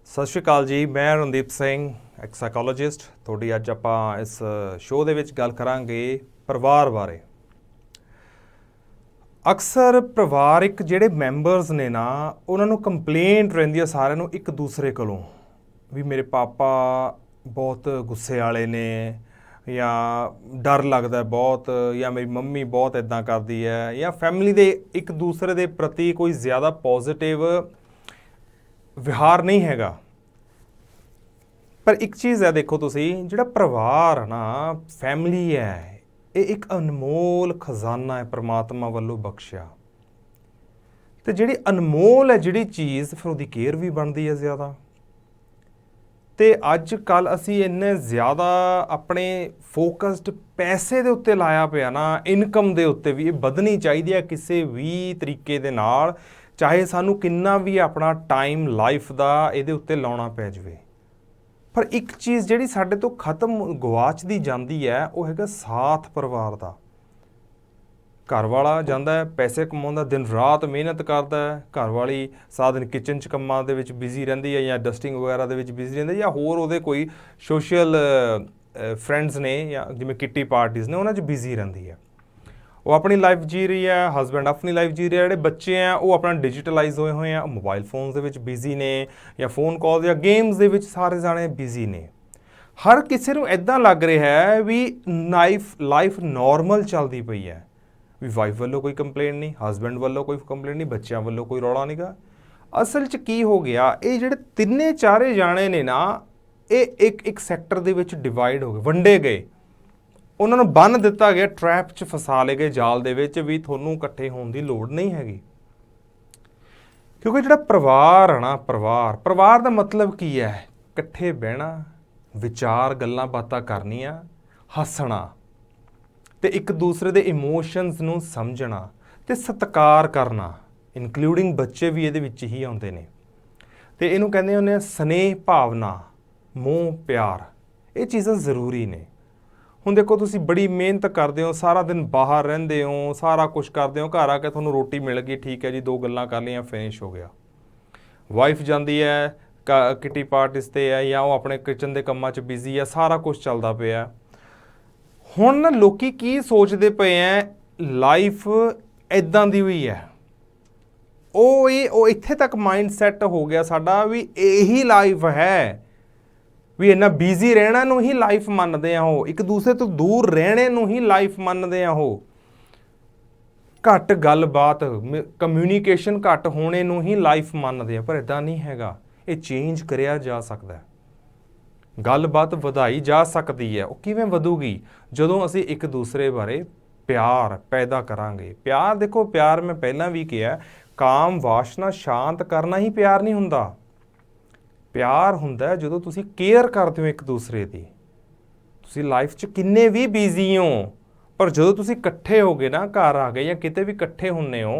ਸਤਿ ਸ਼੍ਰੀ ਅਕਾਲ ਜੀ। ਮੈਂ ਰਣਦੀਪ ਸਿੰਘ, ਇੱਕ ਸਾਈਕੋਲੋਜਿਸਟ। ਤੁਹਾਡੀ ਅੱਜ ਆਪਾਂ ਇਸ ਸ਼ੋਅ ਦੇ ਵਿੱਚ ਗੱਲ ਕਰਾਂਗੇ ਪਰਿਵਾਰ ਬਾਰੇ। ਅਕਸਰ ਪਰਿਵਾਰਿਕ ਜਿਹੜੇ ਮੈਂਬਰਸ ਨੇ ਨਾ, ਉਹਨਾਂ ਨੂੰ ਕੰਪਲੇਂਟ ਰਹਿੰਦੀ ਹੈ ਸਾਰਿਆਂ ਨੂੰ ਇੱਕ ਦੂਸਰੇ ਕੋਲੋਂ ਵੀ ਮੇਰੇ ਪਾਪਾ ਬਹੁਤ ਗੁੱਸੇ ਵਾਲੇ ਨੇ, ਜਾਂ ਡਰ ਲੱਗਦਾ ਬਹੁਤ, ਜਾਂ ਮੇਰੀ ਮੰਮੀ ਬਹੁਤ ਇੱਦਾਂ ਕਰਦੀ ਹੈ, ਜਾਂ ਫੈਮਿਲੀ ਦੇ ਇੱਕ ਦੂਸਰੇ ਦੇ ਪ੍ਰਤੀ ਕੋਈ ਜ਼ਿਆਦਾ ਪੋਜ਼ਿਟਿਵ ਵਿਹਾਰ ਨਹੀਂ ਹੈਗਾ। ਪਰ ਇੱਕ ਚੀਜ਼ ਹੈ, ਦੇਖੋ ਤੁਸੀਂ, ਜਿਹੜਾ ਪਰਿਵਾਰ ਨਾ, ਫੈਮਿਲੀ ਹੈ, ਇਹ ਇੱਕ ਅਨਮੋਲ ਖਜ਼ਾਨਾ ਹੈ ਪਰਮਾਤਮਾ ਵੱਲੋਂ ਬਖਸ਼ਿਆ। ਤੇ ਜਿਹੜੀ ਅਨਮੋਲ ਹੈ ਜਿਹੜੀ ਚੀਜ਼, ਫਿਰ ਉਹਦੀ ਕੇਅਰ ਵੀ ਬਣਦੀ ਹੈ ਜ਼ਿਆਦਾ। ਤੇ ਅੱਜ ਕੱਲ੍ਹ ਅਸੀਂ ਇੰਨੇ ਜ਼ਿਆਦਾ ਆਪਣੇ ਫੋਕਸਡ ਪੈਸੇ ਦੇ ਉੱਤੇ ਲਾਇਆ ਪਿਆ ਨਾ, ਇਨਕਮ ਦੇ ਉੱਤੇ ਵੀ। ਇਹ ਵਧਣੀ ਚਾਹੀਦੀ ਹੈ ਕਿਸੇ ਵੀ ਤਰੀਕੇ ਦੇ ਨਾਲ, ਚਾਹੇ ਸਾਨੂੰ ਕਿੰਨਾ ਵੀ ਆਪਣਾ ਟਾਈਮ ਲਾਈਫ ਦਾ ਇਹਦੇ ਉੱਤੇ ਲਾਉਣਾ ਪੈ ਜਾਵੇ। ਪਰ ਇੱਕ ਚੀਜ਼ ਜਿਹੜੀ ਸਾਡੇ ਤੋਂ ਖਤਮ ਗਵਾਚਦੀ ਜਾਂਦੀ ਹੈ, ਉਹ ਹੈਗਾ ਸਾਥ ਪਰਿਵਾਰ ਦਾ। ਘਰ ਵਾਲਾ ਜਾਂਦਾ ਹੈ, ਪੈਸੇ ਕਮਾਉਂਦਾ, ਦਿਨ ਰਾਤ ਮਿਹਨਤ ਕਰਦਾ ਹੈ। ਘਰ ਵਾਲੀ ਸਾਰਾ ਦਿਨ ਕਿਚਨ 'ਚ ਕੰਮਾਂ ਦੇ ਵਿੱਚ ਬਿਜ਼ੀ ਰਹਿੰਦੀ ਹੈ, ਜਾਂ ਡਸਟਿੰਗ ਵਗੈਰਾ ਦੇ ਵਿੱਚ ਬਿਜ਼ੀ ਰਹਿੰਦੀ ਹੈ, ਜਾਂ ਹੋਰ ਉਹਦੇ ਕੋਈ ਸੋਸ਼ਲ ਫਰੈਂਡਸ ਨੇ, ਜਾਂ ਜਿਵੇਂ ਕਿੱਟੀ ਪਾਰਟੀਜ਼ ਨੇ, ਉਹਨਾਂ 'ਚ ਬਿਜ਼ੀ ਰਹਿੰਦੀ ਹੈ। ਉਹ ਆਪਣੀ ਲਾਈਫ ਜੀ ਰਹੀ ਹੈ, ਹਸਬੈਂਡ ਆਪਣੀ ਲਾਈਫ ਜੀ ਰਿਹਾ। ਜਿਹੜੇ ਬੱਚੇ ਆ ਉਹ ਆਪਣਾ ਡਿਜੀਟਲਾਈਜ਼ ਹੋਏ ਹੋਏ ਆ, ਮੋਬਾਈਲ ਫੋਨਸ ਦੇ ਵਿੱਚ ਬਿਜ਼ੀ ਨੇ, ਜਾਂ ਫੋਨ ਕਾਲ ਜਾਂ ਗੇਮਸ ਦੇ ਵਿੱਚ ਸਾਰੇ ਜਾਣੇ ਬਿਜ਼ੀ ਨੇ। ਹਰ ਕਿਸੇ ਨੂੰ ਇੱਦਾਂ ਲੱਗ ਰਿਹਾ ਹੈ ਵੀ ਲਾਈਫ ਨੋਰਮਲ ਚੱਲਦੀ ਪਈ ਹੈ, ਵੀ ਵਾਈਫ ਵੱਲੋਂ ਕੋਈ ਕੰਪਲੇਂਟ ਨਹੀਂ, ਹਸਬੈਂਡ ਵੱਲੋਂ ਕੋਈ ਕੰਪਲੇਂਟ ਨਹੀਂ, ਬੱਚਿਆਂ ਵੱਲੋਂ ਕੋਈ ਰੌਲਾ ਨਹੀਂ ਗਾ। ਅਸਲ 'ਚ ਕੀ ਹੋ ਗਿਆ, ਇਹ ਜਿਹੜੇ ਤਿੰਨੇ ਚਾਰੇ ਜਾਣੇ ਨੇ ਨਾ, ਇਹ ਇੱਕ ਸੈਕਟਰ ਦੇ ਵਿੱਚ ਡਿਵਾਈਡ ਹੋ ਗਏ, ਵੰਡੇ ਗਏ। ਉਹਨਾਂ ਨੂੰ ਬੰਨ੍ਹ ਦਿੱਤਾ ਗਿਆ, ਟਰੈਪ 'ਚ ਫਸਾ ਲਏ ਗਏ, ਜਾਲ ਦੇ ਵਿੱਚ, ਵੀ ਤੁਹਾਨੂੰ ਇਕੱਠੇ ਹੋਣ ਦੀ ਲੋੜ ਨਹੀਂ ਹੈਗੀ। ਕਿਉਂਕਿ ਜਿਹੜਾ ਪਰਿਵਾਰ ਹੈ ਨਾ, ਪਰਿਵਾਰ ਦਾ ਮਤਲਬ ਕੀ ਹੈ? ਇਕੱਠੇ ਬਹਿਣਾ, ਵਿਚਾਰ ਗੱਲਾਂ ਬਾਤਾਂ ਕਰਨੀਆਂ, ਹੱਸਣਾ, ਤੇ ਇੱਕ ਦੂਸਰੇ ਦੇ ਇਮੋਸ਼ਨਸ ਨੂੰ ਸਮਝਣਾ ਤੇ ਸਤਿਕਾਰ ਕਰਨਾ। ਇਨਕਲੂਡਿੰਗ ਬੱਚੇ ਵੀ ਇਹਦੇ ਵਿੱਚ ਹੀ ਆਉਂਦੇ ਨੇ। ਤੇ ਇਹਨੂੰ ਕਹਿੰਦੇ ਹੁੰਦੇ ਆ ਸਨੇਹ ਭਾਵਨਾ, ਮੋਹ ਪਿਆਰ। ਇਹ ਚੀਜ਼ਾਂ ਜ਼ਰੂਰੀ ਨੇ। ਹੁਣ ਦੇਖੋ, ਤੁਸੀਂ ਬੜੀ ਮਿਹਨਤ ਕਰਦੇ ਹੋ, ਸਾਰਾ ਦਿਨ ਬਾਹਰ ਰਹਿੰਦੇ ਹੋ, ਸਾਰਾ ਕੁਛ ਕਰਦੇ ਹੋ, ਘਰ ਆ ਕੇ ਤੁਹਾਨੂੰ ਰੋਟੀ ਮਿਲ ਗਈ, ਠੀਕ ਹੈ ਜੀ, 2 ਗੱਲਾਂ ਕਰ ਲਈਆਂ, ਫਿਨਿਸ਼ ਹੋ ਗਿਆ। ਵਾਈਫ ਜਾਂਦੀ ਹੈ ਕਿੱਟੀ ਪਾਰਟੀਜ਼ 'ਤੇ ਹੈ, ਜਾਂ ਉਹ ਆਪਣੇ ਕਿਚਨ ਦੇ ਕੰਮਾਂ 'ਚ ਬਿਜ਼ੀ ਹੈ, ਸਾਰਾ ਕੁਛ ਚੱਲਦਾ ਪਿਆ। ਹੁਣ ਨਾ ਲੋਕੀ ਕੀ ਸੋਚਦੇ ਪਏ ਹੈ, ਲਾਈਫ ਇੱਦਾਂ ਦੀ ਹੋਈ ਹੈ। ਉਹ ਇੱਥੇ ਤੱਕ ਮਾਈਂਡ ਸੈੱਟ ਹੋ ਗਿਆ ਸਾਡਾ ਵੀ ਇਹੀ ਲਾਈਫ ਹੈ, ਵੀ ਇੰਨਾ ਬਿਜ਼ੀ ਰਹਿਣਾ ਨੂੰ ਹੀ ਲਾਈਫ ਮੰਨਦੇ ਆ ਉਹ, ਇੱਕ ਦੂਸਰੇ ਤੋਂ ਦੂਰ ਰਹਿਣੇ ਨੂੰ ਹੀ ਲਾਈਫ ਮੰਨਦੇ ਆ ਉਹ, ਘੱਟ ਗੱਲਬਾਤ, ਕਮਿਊਨੀਕੇਸ਼ਨ ਘੱਟ ਹੋਣੇ ਨੂੰ ਹੀ ਲਾਈਫ ਮੰਨਦੇ ਆ। ਪਰ ਇੱਦਾਂ ਨਹੀਂ ਹੈਗਾ, ਇਹ ਚੇਂਜ ਕਰਿਆ ਜਾ ਸਕਦਾ। ਗੱਲਬਾਤ ਵਧਾਈ ਜਾ ਸਕਦੀ ਹੈ। ਉਹ ਕਿਵੇਂ ਵਧੂਗੀ? ਜਦੋਂ ਅਸੀਂ ਇੱਕ ਦੂਸਰੇ ਬਾਰੇ ਪਿਆਰ ਪੈਦਾ ਕਰਾਂਗੇ। ਪਿਆਰ, ਦੇਖੋ, ਪਿਆਰ ਮੈਂ ਪਹਿਲਾਂ ਵੀ ਕਿਹਾ, ਕਾਮ ਵਾਸ਼ਨਾ ਸ਼ਾਂਤ ਕਰਨਾ ਹੀ ਪਿਆਰ ਨਹੀਂ ਹੁੰਦਾ। ਪਿਆਰ ਹੁੰਦਾ ਜਦੋਂ ਤੁਸੀਂ ਕੇਅਰ ਕਰਦੇ ਹੋ ਇੱਕ ਦੂਸਰੇ ਦੀ। ਤੁਸੀਂ ਲਾਈਫ 'ਚ ਕਿੰਨੇ ਵੀ ਬਿਜ਼ੀ ਹੋ, ਪਰ ਜਦੋਂ ਤੁਸੀਂ ਇਕੱਠੇ ਹੋ ਗਏ ਨਾ, ਘਰ ਆ ਗਏ ਜਾਂ ਕਿਤੇ ਵੀ ਇਕੱਠੇ ਹੁੰਦੇ ਹੋ,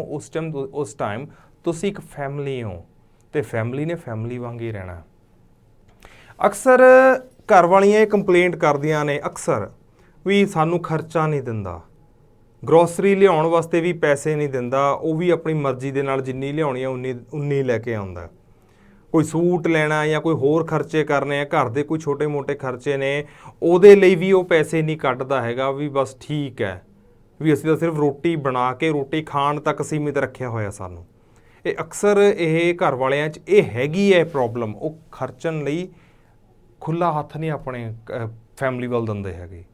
ਉਸ ਟਾਈਮ ਤੁਸੀਂ ਇੱਕ ਫੈਮਿਲੀ ਹੋ, ਅਤੇ ਫੈਮਿਲੀ ਨੇ ਫੈਮਿਲੀ ਵਾਂਗ ਹੀ ਰਹਿਣਾ। ਅਕਸਰ ਘਰ ਵਾਲੀਆਂ ਇਹ ਕੰਪਲੇਂਟ ਕਰਦੀਆਂ ਨੇ ਅਕਸਰ, ਵੀ ਸਾਨੂੰ ਖਰਚਾ ਨਹੀਂ ਦਿੰਦਾ, ਗਰੋਸਰੀ ਲਿਆਉਣ ਵਾਸਤੇ ਵੀ ਪੈਸੇ ਨਹੀਂ ਦਿੰਦਾ, ਉਹ ਵੀ ਆਪਣੀ ਮਰਜ਼ੀ ਦੇ ਨਾਲ ਜਿੰਨੀ ਲਿਆਉਣੀ ਆ ਉਨੀ ਲੈ ਕੇ ਆਉਂਦਾ। ਕੋਈ ਸੂਟ ਲੈਣਾ ਜਾਂ ਕੋਈ ਹੋਰ ਖਰਚੇ ਕਰਨੇ ਆ, ਘਰ ਦੇ ਕੋਈ ਛੋਟੇ ਮੋਟੇ ਖਰਚੇ ਨੇ, ਉਹਦੇ ਲਈ ਵੀ ਉਹ ਪੈਸੇ ਨਹੀਂ ਕੱਢਦਾ ਹੈਗਾ, ਵੀ ਬਸ ਠੀਕ ਹੈ, ਵੀ ਅਸੀਂ ਤਾਂ ਸਿਰਫ ਰੋਟੀ ਬਣਾ ਕੇ ਰੋਟੀ ਖਾਣ ਤੱਕ ਸੀਮਿਤ ਰੱਖਿਆ ਹੋਇਆ ਸਾਨੂੰ। ਇਹ ਅਕਸਰ ਇਹ ਘਰ ਵਾਲਿਆਂ 'ਚ ਇਹ ਹੈਗੀ ਹੈ ਪ੍ਰੋਬਲਮ। ਉਹ ਖਰਚਣ ਲਈ ਖੁੱਲ੍ਹਾ ਹੱਥ ਨਹੀਂ ਆਪਣੇ ਫੈਮਿਲੀ ਵੱਲ ਦਿੰਦੇ ਹੈਗੇ।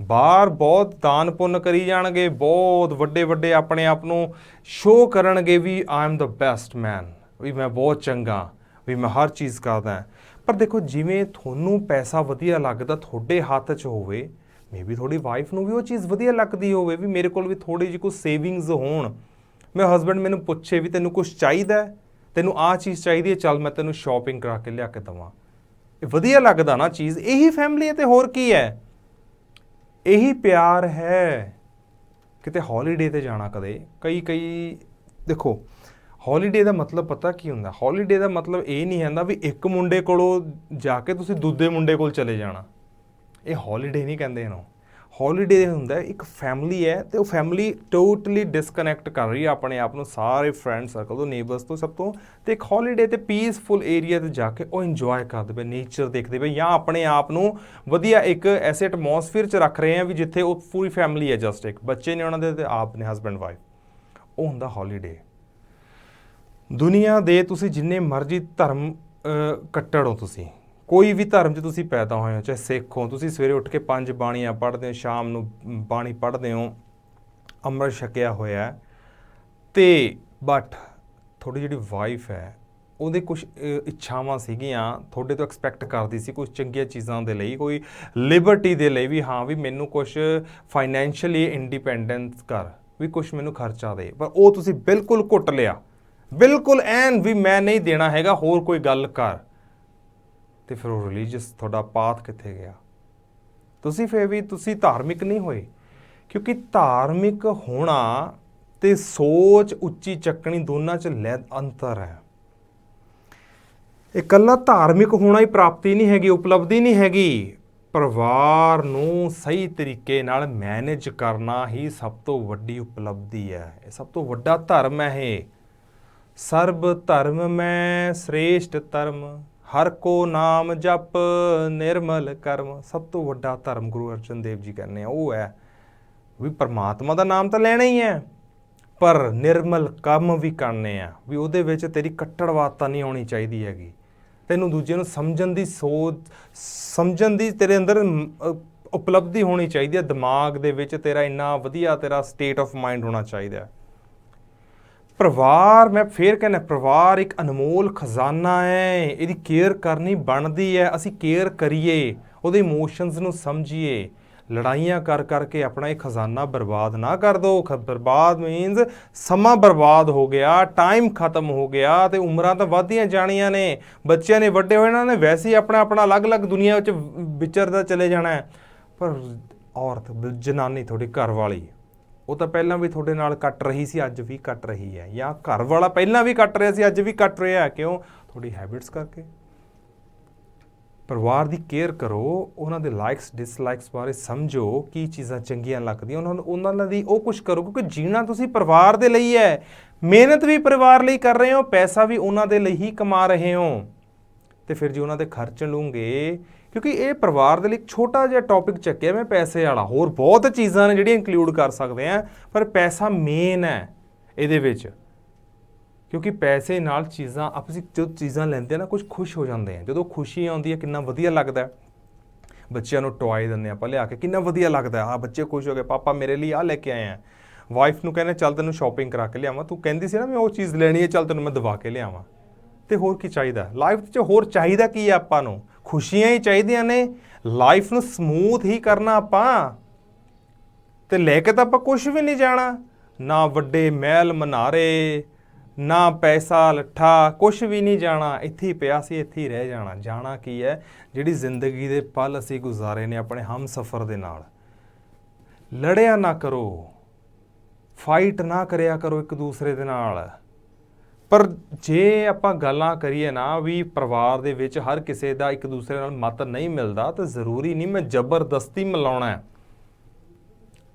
ਬਾਹਰ ਬਹੁਤ ਦਾਨ ਪੁੰਨ ਕਰੀ ਜਾਣਗੇ, ਬਹੁਤ ਵੱਡੇ ਵੱਡੇ ਆਪਣੇ ਆਪ ਨੂੰ ਸ਼ੋਅ ਕਰਨਗੇ ਵੀ ਆਈ ਐਮ ਦ ਬੈਸਟ ਮੈਨ, ਵੀ ਮੈਂ ਬਹੁਤ ਚੰਗਾ, ਵੀ ਮੈਂ ਹਰ ਚੀਜ਼ ਕਰਦਾ। ਪਰ ਦੇਖੋ, ਜਿਵੇਂ ਤੁਹਾਨੂੰ ਪੈਸਾ ਵਧੀਆ ਲੱਗਦਾ ਤੁਹਾਡੇ ਹੱਥ 'ਚ ਹੋਵੇ, ਮੇਬੀ ਤੁਹਾਡੀ ਵਾਈਫ ਨੂੰ ਵੀ ਉਹ ਚੀਜ਼ ਵਧੀਆ ਲੱਗਦੀ ਹੋਵੇ, ਵੀ ਮੇਰੇ ਕੋਲ ਵੀ ਥੋੜ੍ਹੀ ਜਿਹੀ ਕੁਛ ਸੇਵਿੰਗਸ ਹੋਣ। ਮੇਰਾ ਹਸਬੈਂਡ ਮੈਨੂੰ ਪੁੱਛੇ ਵੀ ਤੈਨੂੰ ਕੁਛ ਚਾਹੀਦਾ, ਤੈਨੂੰ ਆਹ ਚੀਜ਼ ਚਾਹੀਦੀ ਹੈ, ਚੱਲ ਮੈਂ ਤੈਨੂੰ ਸ਼ੋਪਿੰਗ ਕਰਾ ਕੇ ਲਿਆ ਕੇ ਦੇਵਾਂ। ਇਹ ਵਧੀਆ ਲੱਗਦਾ ਨਾ ਚੀਜ਼। ਇਹੀ ਫੈਮਿਲੀ ਹੈ। ਅਤੇ ਹੋਰ ਕੀ ਹੈ? ਇਹੀ ਪਿਆਰ ਹੈ। ਕਿਤੇ ਹੌਲੀਡੇ 'ਤੇ ਜਾਣਾ, ਕਦੇ ਕਈ ਦੇਖੋ, ਹੌਲੀਡੇ ਦਾ ਮਤਲਬ ਪਤਾ ਕੀ ਹੁੰਦਾ? ਹੌਲੀਡੇ ਦਾ ਮਤਲਬ ਇਹ ਨਹੀਂ ਹੁੰਦਾ ਵੀ ਇੱਕ ਮੁੰਡੇ ਕੋਲੋਂ ਜਾ ਕੇ ਤੁਸੀਂ ਦੂਜੇ ਮੁੰਡੇ ਕੋਲ ਚਲੇ ਜਾਣਾ। ਇਹ ਹੌਲੀਡੇ ਨਹੀਂ ਕਹਿੰਦੇ ਇਹਨੂੰ। ਹੌਲੀਡੇ ਹੁੰਦਾ ਇੱਕ ਫੈਮਿਲੀ ਹੈ ਤੇ ਉਹ ਫੈਮਿਲੀ ਟੋਟਲੀ ਡਿਸਕਨੈਕਟ ਕਰ ਰਹੀ ਹੈ ਆਪਣੇ ਆਪ ਨੂੰ ਸਾਰੇ ਫਰੈਂਡ ਸਰਕਲ ਤੋਂ, ਨੇਬਰਸ ਤੋਂ, ਸਭ ਤੋਂ, ਤੇ ਇੱਕ ਹੌਲੀਡੇ ਤੇ ਪੀਸਫੁਲ ਏਰੀਆ ਤੇ ਜਾ ਕੇ ਉਹ ਇੰਜੋਏ ਕਰਦੇ ਪਏ, ਨੇਚਰ ਦੇਖਦੇ ਪਏ, ਜਾਂ ਆਪਣੇ ਆਪ ਨੂੰ ਵਧੀਆ ਇੱਕ ਐਸੇ ਐਟਮੋਸਫੀਅਰ 'ਚ ਰੱਖ ਰਹੇ ਆ ਵੀ ਜਿੱਥੇ ਉਹ ਪੂਰੀ ਫੈਮਿਲੀ ਹੈ, ਜਸਟ ਇੱਕ ਬੱਚੇ ਨੇ ਉਹਨਾਂ ਦੇ ਤੇ ਆਪ ਨੇ ਹਸਬੈਂਡ ਵਾਈਫ। ਉਹ ਹੁੰਦਾ ਹੌਲੀਡੇ। ਦੁਨੀਆ ਦੇ ਤੁਸੀਂ ਜਿੰਨੇ ਮਰਜ਼ੀ ਧਰਮ ਕੱਟੜ ਹੋ, ਤੁਸੀਂ ਕੋਈ ਵੀ ਧਰਮ 'ਚ ਤੁਸੀਂ ਪੈਦਾ ਹੋਏ ਹੋ, ਚਾਹੇ ਸਿੱਖ ਹੋ, ਤੁਸੀਂ ਸਵੇਰੇ ਉੱਠ ਕੇ 5 ਬਾਣੀਆਂ ਪੜ੍ਹਦੇ ਹੋ, ਸ਼ਾਮ ਨੂੰ ਬਾਣੀ ਪੜ੍ਹਦੇ ਹੋ, ਅੰਮ੍ਰਿਤ ਛਕਿਆ ਹੋਇਆ, ਤੇ ਬਟ ਤੁਹਾਡੀ ਜਿਹੜੀ ਵਾਈਫ ਹੈ ਉਹਦੇ ਕੁਛ ਇੱਛਾਵਾਂ ਸੀਗੀਆਂ, ਤੁਹਾਡੇ ਤੋਂ ਐਕਸਪੈਕਟ ਕਰਦੀ ਸੀ ਕੁਛ ਚੰਗੀਆਂ ਚੀਜ਼ਾਂ ਦੇ ਲਈ, ਕੋਈ ਲਿਬਰਟੀ ਦੇ ਲਈ ਵੀ, ਹਾਂ ਵੀ ਮੈਨੂੰ ਕੁਛ ਫਾਈਨੈਂਸ਼ੀਅਲੀ ਇੰਡੀਪੈਂਡੈਂਸ ਕਰ, ਵੀ ਕੁਛ ਮੈਨੂੰ ਖਰਚਾ ਦੇ, ਪਰ ਉਹ ਤੁਸੀਂ ਬਿਲਕੁਲ ਘੁੱਟ ਲਿਆ, ਬਿਲਕੁਲ ਐਨ ਵੀ ਮੈਂ ਨਹੀਂ ਦੇਣਾ ਹੈਗਾ, ਹੋਰ ਕੋਈ ਗੱਲ ਕਰ। ਤੇ ਫਿਰ ਉਹ ਰਿਲੀਜੀਅਸ ਤੁਹਾਡਾ ਪਾਥ ਕਿੱਥੇ ਗਿਆ? ਤੁਸੀਂ ਫਿਰ ਵੀ ਤੁਸੀਂ ਧਾਰਮਿਕ ਨਹੀਂ ਹੋਏ, ਕਿਉਂਕਿ ਧਾਰਮਿਕ ਹੋਣਾ ਤੇ ਸੋਚ ਉੱਚੀ ਚੱਕਣੀ ਦੋਨਾਂ 'ਚ ਅੰਤਰ ਹੈ। ਇਕੱਲਾ ਧਾਰਮਿਕ ਹੋਣਾ ਹੀ ਪ੍ਰਾਪਤੀ ਨਹੀਂ ਹੈਗੀ, ਉਪਲਬਧੀ ਨਹੀਂ ਹੈਗੀ। ਪਰਿਵਾਰ ਨੂੰ ਸਹੀ ਤਰੀਕੇ ਨਾਲ ਮੈਨੇਜ ਕਰਨਾ ਹੀ ਸਭ ਤੋਂ ਵੱਡੀ ਉਪਲਬਧੀ ਹੈ, ਇਹ ਸਭ ਤੋਂ ਵੱਡਾ ਧਰਮ ਹੈ। ਇਹ ਸਰਬ ਧਰਮ ਮੈਂ ਸ੍ਰੇਸ਼ਟ ਧਰਮ, ਹਰ ਕੋ ਨਾਮ ਜਪ ਨਿਰਮਲ ਕਰਮ। ਸਭ ਤੋਂ ਵੱਡਾ ਧਰਮ ਗੁਰੂ ਅਰਜਨ ਦੇਵ ਜੀ ਕਹਿੰਦੇ ਆ ਉਹ ਹੈ ਵੀ ਪਰਮਾਤਮਾ ਦਾ ਨਾਮ ਤਾਂ ਲੈਣਾ ਹੀ ਹੈ, ਪਰ ਨਿਰਮਲ ਕੰਮ ਵੀ ਕਰਨੇ ਆ, ਵੀ ਉਹਦੇ ਵਿੱਚ ਤੇਰੀ ਕੱਟੜਵਾਦਤਾ ਨਹੀਂ ਆਉਣੀ ਚਾਹੀਦੀ ਹੈਗੀ, ਤੈਨੂੰ ਦੂਜੇ ਨੂੰ ਸਮਝਣ ਦੀ ਸੋਚ, ਸਮਝਣ ਦੀ ਤੇਰੇ ਅੰਦਰ ਉਪਲਬਧੀ ਹੋਣੀ ਚਾਹੀਦੀ ਹੈ, ਦਿਮਾਗ ਦੇ ਵਿੱਚ ਤੇਰਾ ਇੰਨਾ ਵਧੀਆ ਤੇਰਾ ਸਟੇਟ ਆਫ ਮਾਈਂਡ ਹੋਣਾ ਚਾਹੀਦਾ। ਪਰਿਵਾਰ, ਮੈਂ ਫੇਰ ਕਹਿੰਦਾ, ਪਰਿਵਾਰ ਇੱਕ ਅਨਮੋਲ ਖਜ਼ਾਨਾ ਹੈ, ਇਹਦੀ ਕੇਅਰ ਕਰਨੀ ਬਣਦੀ ਹੈ। ਅਸੀਂ ਕੇਅਰ ਕਰੀਏ, ਉਹਦੇ ਇਮੋਸ਼ਨਸ ਨੂੰ ਸਮਝੀਏ। ਲੜਾਈਆਂ ਕਰ ਕਰਕੇ ਆਪਣਾ ਇਹ ਖਜ਼ਾਨਾ ਬਰਬਾਦ ਨਾ ਕਰ ਦਿਓ। ਬਰਬਾਦ ਮੀਨਸ ਸਮਾਂ ਬਰਬਾਦ ਹੋ ਗਿਆ, ਟਾਈਮ ਖਤਮ ਹੋ ਗਿਆ, ਤੇ ਉਮਰਾਂ ਤਾਂ ਵੱਧਦੀਆਂ ਜਾਣੀਆਂ ਨੇ, ਬੱਚਿਆਂ ਨੇ ਵੱਡੇ ਹੋਏ, ਇਹਨਾਂ ਨੇ ਵੈਸੇ ਹੀ ਆਪਣਾ ਆਪਣਾ ਅਲੱਗ-ਅਲੱਗ ਦੁਨੀਆ ਵਿੱਚ ਵਿਚਰਦਾ ਚਲੇ ਜਾਣਾ ਹੈ। ਪਰ ਔਰਤ, ਜਨਾਨੀ, ਤੁਹਾਡੀ ਘਰ ਵਾਲੀ, ਉਹ ਤਾਂ ਪਹਿਲਾਂ ਵੀ ਤੁਹਾਡੇ ਨਾਲ ਕੱਟ ਰਹੀ ਸੀ, ਅੱਜ ਵੀ ਕੱਟ ਰਹੀ ਹੈ, ਜਾਂ ਘਰ ਵਾਲਾ ਪਹਿਲਾਂ ਵੀ ਕੱਟ ਰਿਹਾ ਸੀ, ਅੱਜ ਵੀ ਕੱਟ ਰਿਹਾ। ਕਿਉਂ? ਤੁਹਾਡੀ ਹੈਬਿਟਸ ਕਰਕੇ। ਪਰਿਵਾਰ ਦੀ ਕੇਅਰ ਕਰੋ, ਉਹਨਾਂ ਦੇ ਲਾਈਕਸ ਡਿਸਲਾਈਕਸ ਬਾਰੇ ਸਮਝੋ, ਕੀ ਚੀਜ਼ਾਂ ਚੰਗੀਆਂ ਲੱਗਦੀਆਂ ਉਹਨਾਂ ਦੀ ਉਹ ਕੁਛ ਕਰੋ, ਕਿਉਂਕਿ ਜੀਣਾ ਤੁਸੀਂ ਪਰਿਵਾਰ ਦੇ ਲਈ ਹੈ, ਮਿਹਨਤ ਵੀ ਪਰਿਵਾਰ ਲਈ ਕਰ ਰਹੇ ਹੋ, ਪੈਸਾ ਵੀ ਉਹਨਾਂ ਦੇ ਲਈ ਹੀ ਕਮਾ ਰਹੇ ਹੋ। ਤੇ ਫਿਰ ਜੇ ਉਹਨਾਂ ਦੇ ਖਰਚ ਲੂੰਗੇ, ਕਿਉਂਕਿ ਇਹ ਪਰਿਵਾਰ ਦੇ ਲਈ ਇੱਕ ਛੋਟਾ ਜਿਹਾ ਟੌਪਿਕ ਚੱਕਿਆ ਮੈਂ ਪੈਸੇ ਵਾਲਾ, ਹੋਰ ਬਹੁਤ ਚੀਜ਼ਾਂ ਨੇ ਜਿਹੜੀਆਂ ਇੰਕਲੂਡ ਕਰ ਸਕਦੇ ਆ, ਪਰ ਪੈਸਾ ਮੇਨ ਹੈ ਇਹਦੇ ਵਿੱਚ, ਕਿਉਂਕਿ ਪੈਸੇ ਨਾਲ ਚੀਜ਼ਾਂ, ਅਸੀਂ ਜਦੋਂ ਚੀਜ਼ਾਂ ਲੈਂਦੇ ਆ ਨਾ, ਕੁਝ ਖੁਸ਼ ਹੋ ਜਾਂਦੇ ਆ, ਜਦੋਂ ਖੁਸ਼ੀ ਆਉਂਦੀ ਹੈ ਕਿੰਨਾ ਵਧੀਆ ਲੱਗਦਾ। ਬੱਚਿਆਂ ਨੂੰ ਟੋਏ ਦਿੰਦੇ ਆਪਾਂ ਲਿਆ ਕੇ, ਕਿੰਨਾ ਵਧੀਆ ਲੱਗਦਾ, ਹਾਂ ਬੱਚੇ ਖੁਸ਼ ਹੋ ਗਏ, ਪਾਪਾ ਮੇਰੇ ਲਈ ਆਹ ਲੈ ਕੇ ਆਏ ਆ। ਵਾਈਫ ਨੂੰ ਕਹਿੰਦੇ ਚੱਲ ਤੈਨੂੰ ਸ਼ਾਪਿੰਗ ਕਰਾ ਕੇ ਲਿਆਵਾਂ, ਤੂੰ ਕਹਿੰਦੀ ਸੀ ਨਾ ਮੈਂ ਉਹ ਚੀਜ਼ ਲੈਣੀ ਹੈ, ਚੱਲ ਤੈਨੂੰ ਮੈਂ ਦਵਾ ਕੇ ਲਿਆਵਾਂ। ਤੇ ਹੋਰ ਕੀ ਚਾਹੀਦਾ ਲਾਈਫ 'ਚ? ਹੋਰ ਚਾਹੀਦਾ ਕੀ ਹੈ ਆਪਾਂ ਨੂੰ? ਖੁਸ਼ੀਆਂ ਹੀ ਚਾਹੀਦੀਆਂ ਨੇ। ਲਾਈਫ ਨੂੰ ਸਮੂਥ ਹੀ ਕਰਨਾ ਆਪਾਂ, ਤੇ ਲੈ ਕੇ ਤਾਂ ਆਪਾਂ ਕੁਛ ਵੀ ਨਹੀਂ ਜਾਣਾ, ਨਾ ਵੱਡੇ ਮਹਿਲ ਮਨਾਰੇ, ਨਾ ਪੈਸਾ ਲੱਠਾ, ਕੁਛ ਵੀ ਨਹੀਂ ਜਾਣਾ। ਇੱਥੇ ਹੀ ਪਿਆ ਸੀ, ਇੱਥੇ ਹੀ ਰਹਿ ਜਾਣਾ। ਜਾਣਾ ਕੀ ਹੈ? ਜਿਹੜੀ ਜ਼ਿੰਦਗੀ ਦੇ ਪਲ ਅਸੀਂ ਗੁਜ਼ਾਰੇ ਨੇ ਆਪਣੇ ਹਮਸਫਰ ਦੇ ਨਾਲ। ਲੜਿਆ ਨਾ ਕਰੋ, ਫਾਈਟ ਨਾ ਕਰਿਆ ਕਰੋ ਇੱਕ ਦੂਸਰੇ ਦੇ ਨਾਲ। ਪਰ ਜੇ ਆਪਾਂ ਗੱਲਾਂ ਕਰੀਏ ਨਾ ਵੀ ਪਰਿਵਾਰ ਦੇ ਵਿੱਚ ਹਰ ਕਿਸੇ ਦਾ ਇੱਕ ਦੂਸਰੇ ਨਾਲ ਮਤ ਨਹੀਂ ਮਿਲਦਾ, ਤਾਂ ਜ਼ਰੂਰੀ ਨਹੀਂ ਮੈਂ ਜ਼ਬਰਦਸਤੀ ਮਿਲਾਉਣਾ ਹੈ।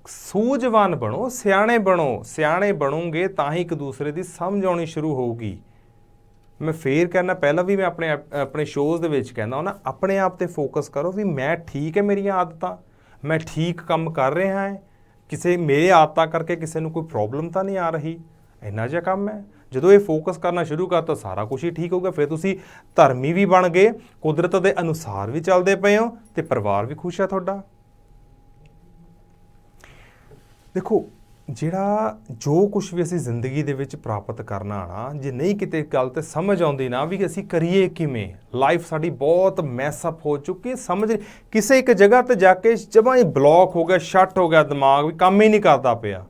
ਸੂਝਵਾਨ ਬਣੋ, ਸਿਆਣੇ ਬਣੋ। ਸਿਆਣੇ ਬਣੋਗੇ ਤਾਂ ਹੀ ਇੱਕ ਦੂਸਰੇ ਦੀ ਸਮਝ ਆਉਣੀ ਸ਼ੁਰੂ ਹੋਊਗੀ। ਮੈਂ ਫੇਰ ਕਹਿਣਾ, ਪਹਿਲਾਂ ਵੀ ਮੈਂ ਆਪਣੇ ਸ਼ੋਜ਼ ਦੇ ਵਿੱਚ ਕਹਿੰਦਾ ਹੁੰਦਾ, ਆਪਣੇ ਆਪ ਤੇ ਫੋਕਸ ਕਰੋ ਵੀ ਮੈਂ ਠੀਕ ਹੈ, ਮੇਰੀਆਂ ਆਦਤਾਂ, ਮੈਂ ਠੀਕ ਕੰਮ ਕਰ ਰਿਹਾ ਹਾਂ, ਕਿਸੇ ਮੇਰੇ ਆਦਤਾਂ ਕਰਕੇ ਕਿਸੇ ਨੂੰ ਕੋਈ ਪ੍ਰੋਬਲਮ ਤਾਂ ਨਹੀਂ ਆ ਰਹੀ, ਇੰਨਾ ਜਿਹਾ ਕੰਮ ਹੈ। ਜਦੋਂ ਇਹ ਫੋਕਸ ਕਰਨਾ ਸ਼ੁਰੂ ਕਰ ਤਾਂ ਸਾਰਾ ਕੁਝ ਹੀ ਠੀਕ ਹੋਊਗਾ। ਫਿਰ ਤੁਸੀਂ ਧਰਮੀ ਵੀ ਬਣ ਗਏ, ਕੁਦਰਤ ਦੇ ਅਨੁਸਾਰ ਵੀ ਚੱਲਦੇ ਪਏ ਹੋ, ਤੇ ਪਰਿਵਾਰ ਵੀ ਖੁਸ਼ ਹੈ ਤੁਹਾਡਾ। ਦੇਖੋ, ਜਿਹੜਾ ਜੋ ਕੁਛ ਵੀ ਅਸੀਂ ਜ਼ਿੰਦਗੀ ਦੇ ਵਿੱਚ ਪ੍ਰਾਪਤ ਕਰਨਾ ਨਾ, ਜੇ ਨਹੀਂ ਕਿਤੇ ਗੱਲ ਤੇ ਸਮਝ ਆਉਂਦੀ ਨਾ ਵੀ ਅਸੀਂ ਕਰੀਏ ਕਿਵੇਂ, ਲਾਈਫ ਸਾਡੀ ਬਹੁਤ ਮੈਸਅਪ ਹੋ ਚੁੱਕੀ, ਸਮਝ ਕਿਸੇ ਇੱਕ ਜਗ੍ਹਾ ਤੇ ਜਾ ਕੇ ਜਮਾਂ ਹੀ ਬਲੌਕ ਹੋ ਗਿਆ, ਸ਼ੱਟ ਹੋ ਗਿਆ ਦਿਮਾਗ, ਵੀ ਕੰਮ ਹੀ ਨਹੀਂ ਕਰਦਾ ਪਿਆ।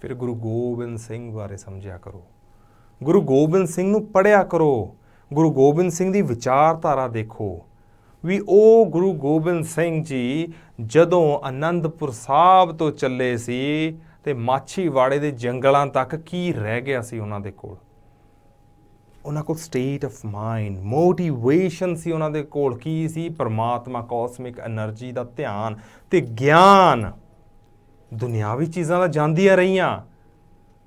ਫਿਰ ਗੁਰੂ ਗੋਬਿੰਦ ਸਿੰਘ ਬਾਰੇ ਸਮਝਿਆ ਕਰੋ, ਗੁਰੂ ਗੋਬਿੰਦ ਸਿੰਘ ਨੂੰ ਪੜ੍ਹਿਆ ਕਰੋ, ਗੁਰੂ ਗੋਬਿੰਦ ਸਿੰਘ ਦੀ ਵਿਚਾਰਧਾਰਾ ਦੇਖੋ ਵੀ ਉਹ ਗੁਰੂ ਗੋਬਿੰਦ ਸਿੰਘ ਜੀ ਜਦੋਂ ਅਨੰਦਪੁਰ ਸਾਹਿਬ ਤੋਂ ਚੱਲੇ ਸੀ ਤੇ ਮਾਛੀਵਾੜੇ ਦੇ ਜੰਗਲਾਂ ਤੱਕ ਕੀ ਰਹਿ ਗਿਆ ਸੀ ਉਹਨਾਂ ਦੇ ਕੋਲ। ਉਹਨਾਂ ਕੋਲ ਸਟੇਟ ਆਫ ਮਾਈਂਡ, ਮੋਟੀਵੇਸ਼ਨ ਸੀ, ਉਹਨਾਂ ਦੇ ਕੋਲ ਕੀ ਸੀ? ਪਰਮਾਤਮਾ, ਕਾਸਮਿਕ ਐਨਰਜੀ ਦਾ ਧਿਆਨ ਤੇ ਗਿਆਨ। ਦੁਨਿਆਵੀ ਚੀਜ਼ਾਂ ਤਾਂ ਜਾਂਦੀਆਂ ਰਹੀਆਂ,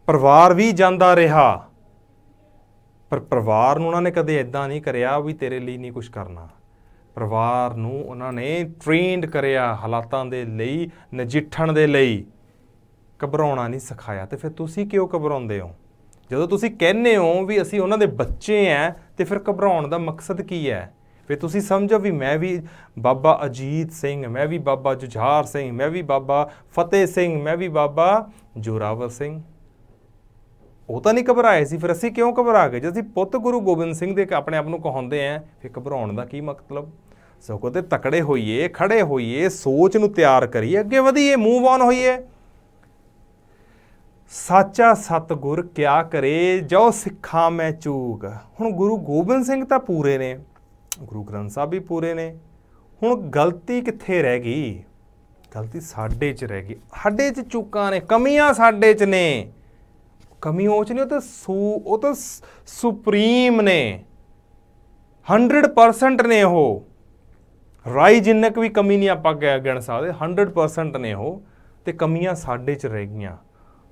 ਪਰਿਵਾਰ ਵੀ ਜਾਂਦਾ ਰਿਹਾ, ਪਰ ਪਰਿਵਾਰ ਨੂੰ ਉਹਨਾਂ ਨੇ ਕਦੇ ਇੱਦਾਂ ਨਹੀਂ ਕਰਿਆ ਵੀ ਤੇਰੇ ਲਈ ਨਹੀਂ ਕੁਝ ਕਰਨਾ। ਪਰਿਵਾਰ ਨੂੰ ਉਹਨਾਂ ਨੇ ਟ੍ਰੇਨਡ ਕਰਿਆ ਹਾਲਾਤਾਂ ਦੇ ਲਈ, ਨਜਿੱਠਣ ਦੇ ਲਈ, ਘਬਰਾਉਣਾ ਨਹੀਂ ਸਿਖਾਇਆ। ਤੇ ਫਿਰ ਤੁਸੀਂ ਕਿਉਂ ਘਬਰਾਉਂਦੇ ਹੋ? ਜਦੋਂ ਤੁਸੀਂ ਕਹਿੰਦੇ ਹੋ ਵੀ ਅਸੀਂ ਉਹਨਾਂ ਦੇ ਬੱਚੇ ਹੈ, ਤੇ ਫਿਰ ਘਬਰਾਉਣ ਦਾ ਮਕਸਦ ਕੀ ਹੈ? ਫਿਰ ਤੁਸੀਂ ਸਮਝੋ ਵੀ ਮੈਂ ਵੀ ਬਾਬਾ ਅਜੀਤ ਸਿੰਘ, ਮੈਂ ਵੀ ਬਾਬਾ ਜੁਝਾਰ ਸਿੰਘ, ਮੈਂ ਵੀ ਬਾਬਾ ਫਤਿਹ ਸਿੰਘ, ਮੈਂ ਵੀ ਬਾਬਾ ਜ਼ੋਰਾਵਰ ਸਿੰਘ। ਉਹ ਤਾਂ ਨਹੀਂ ਘਬਰਾਏ ਸੀ, ਫਿਰ ਅਸੀਂ ਕਿਉਂ ਘਬਰਾ ਗਏ? ਜੇ ਅਸੀਂ ਪੁੱਤ ਗੁਰੂ ਗੋਬਿੰਦ ਸਿੰਘ ਦੇ ਆਪਣੇ ਆਪ ਨੂੰ ਕਹਾਉਂਦੇ ਹਾਂ, ਫਿਰ ਘਬਰਾਉਣ ਦਾ ਕੀ ਮਤਲਬ? ਸਗੋਂ ਤੇ ਤਕੜੇ ਹੋਈਏ, ਖੜੇ ਹੋਈਏ, ਸੋਚ ਨੂੰ ਤਿਆਰ ਕਰੀਏ, ਅੱਗੇ ਵਧੀਏ, ਮੂਵ ਔਨ ਹੋਈਏ। ਸਾਚਾ ਸਤਿਗੁਰ ਕਿਆ ਕਰੇ, ਜੋ ਸਿੱਖਾਂ ਮੈਂ ਚੂਕ। ਹੁਣ ਗੁਰੂ ਗੋਬਿੰਦ ਸਿੰਘ ਤਾਂ ਪੂਰੇ ਨੇ, ਗੁਰੂ ਗ੍ਰੰਥ ਸਾਹਿਬ ਵੀ ਪੂਰੇ ਨੇ, ਹੁਣ ਗਲਤੀ ਕਿੱਥੇ ਰਹਿ ਗਈ? ਗਲਤੀ ਸਾਡੇ 'ਚ ਰਹਿ ਗਈ, ਸਾਡੇ 'ਚ ਚੂਕਾਂ ਨੇ, ਕਮੀਆਂ ਸਾਡੇ 'ਚ ਨੇ। ਕਮੀ ਉਹ 'ਚ ਨਹੀਂ, ਉਹ ਤਾਂ ਸੁਪਰੀਮ ਨੇ, 100% ਨੇ ਉਹ। ਰਾਈ ਜਿੰਨਾ ਕੁ ਵੀ ਕਮੀ ਨਹੀਂ ਆਪਾਂ ਗਿਣ ਸਕਦੇ, 100% ਨੇ ਉਹ, ਤੇ ਕਮੀਆਂ ਸਾਡੇ 'ਚ ਰਹਿ ਗਈਆਂ।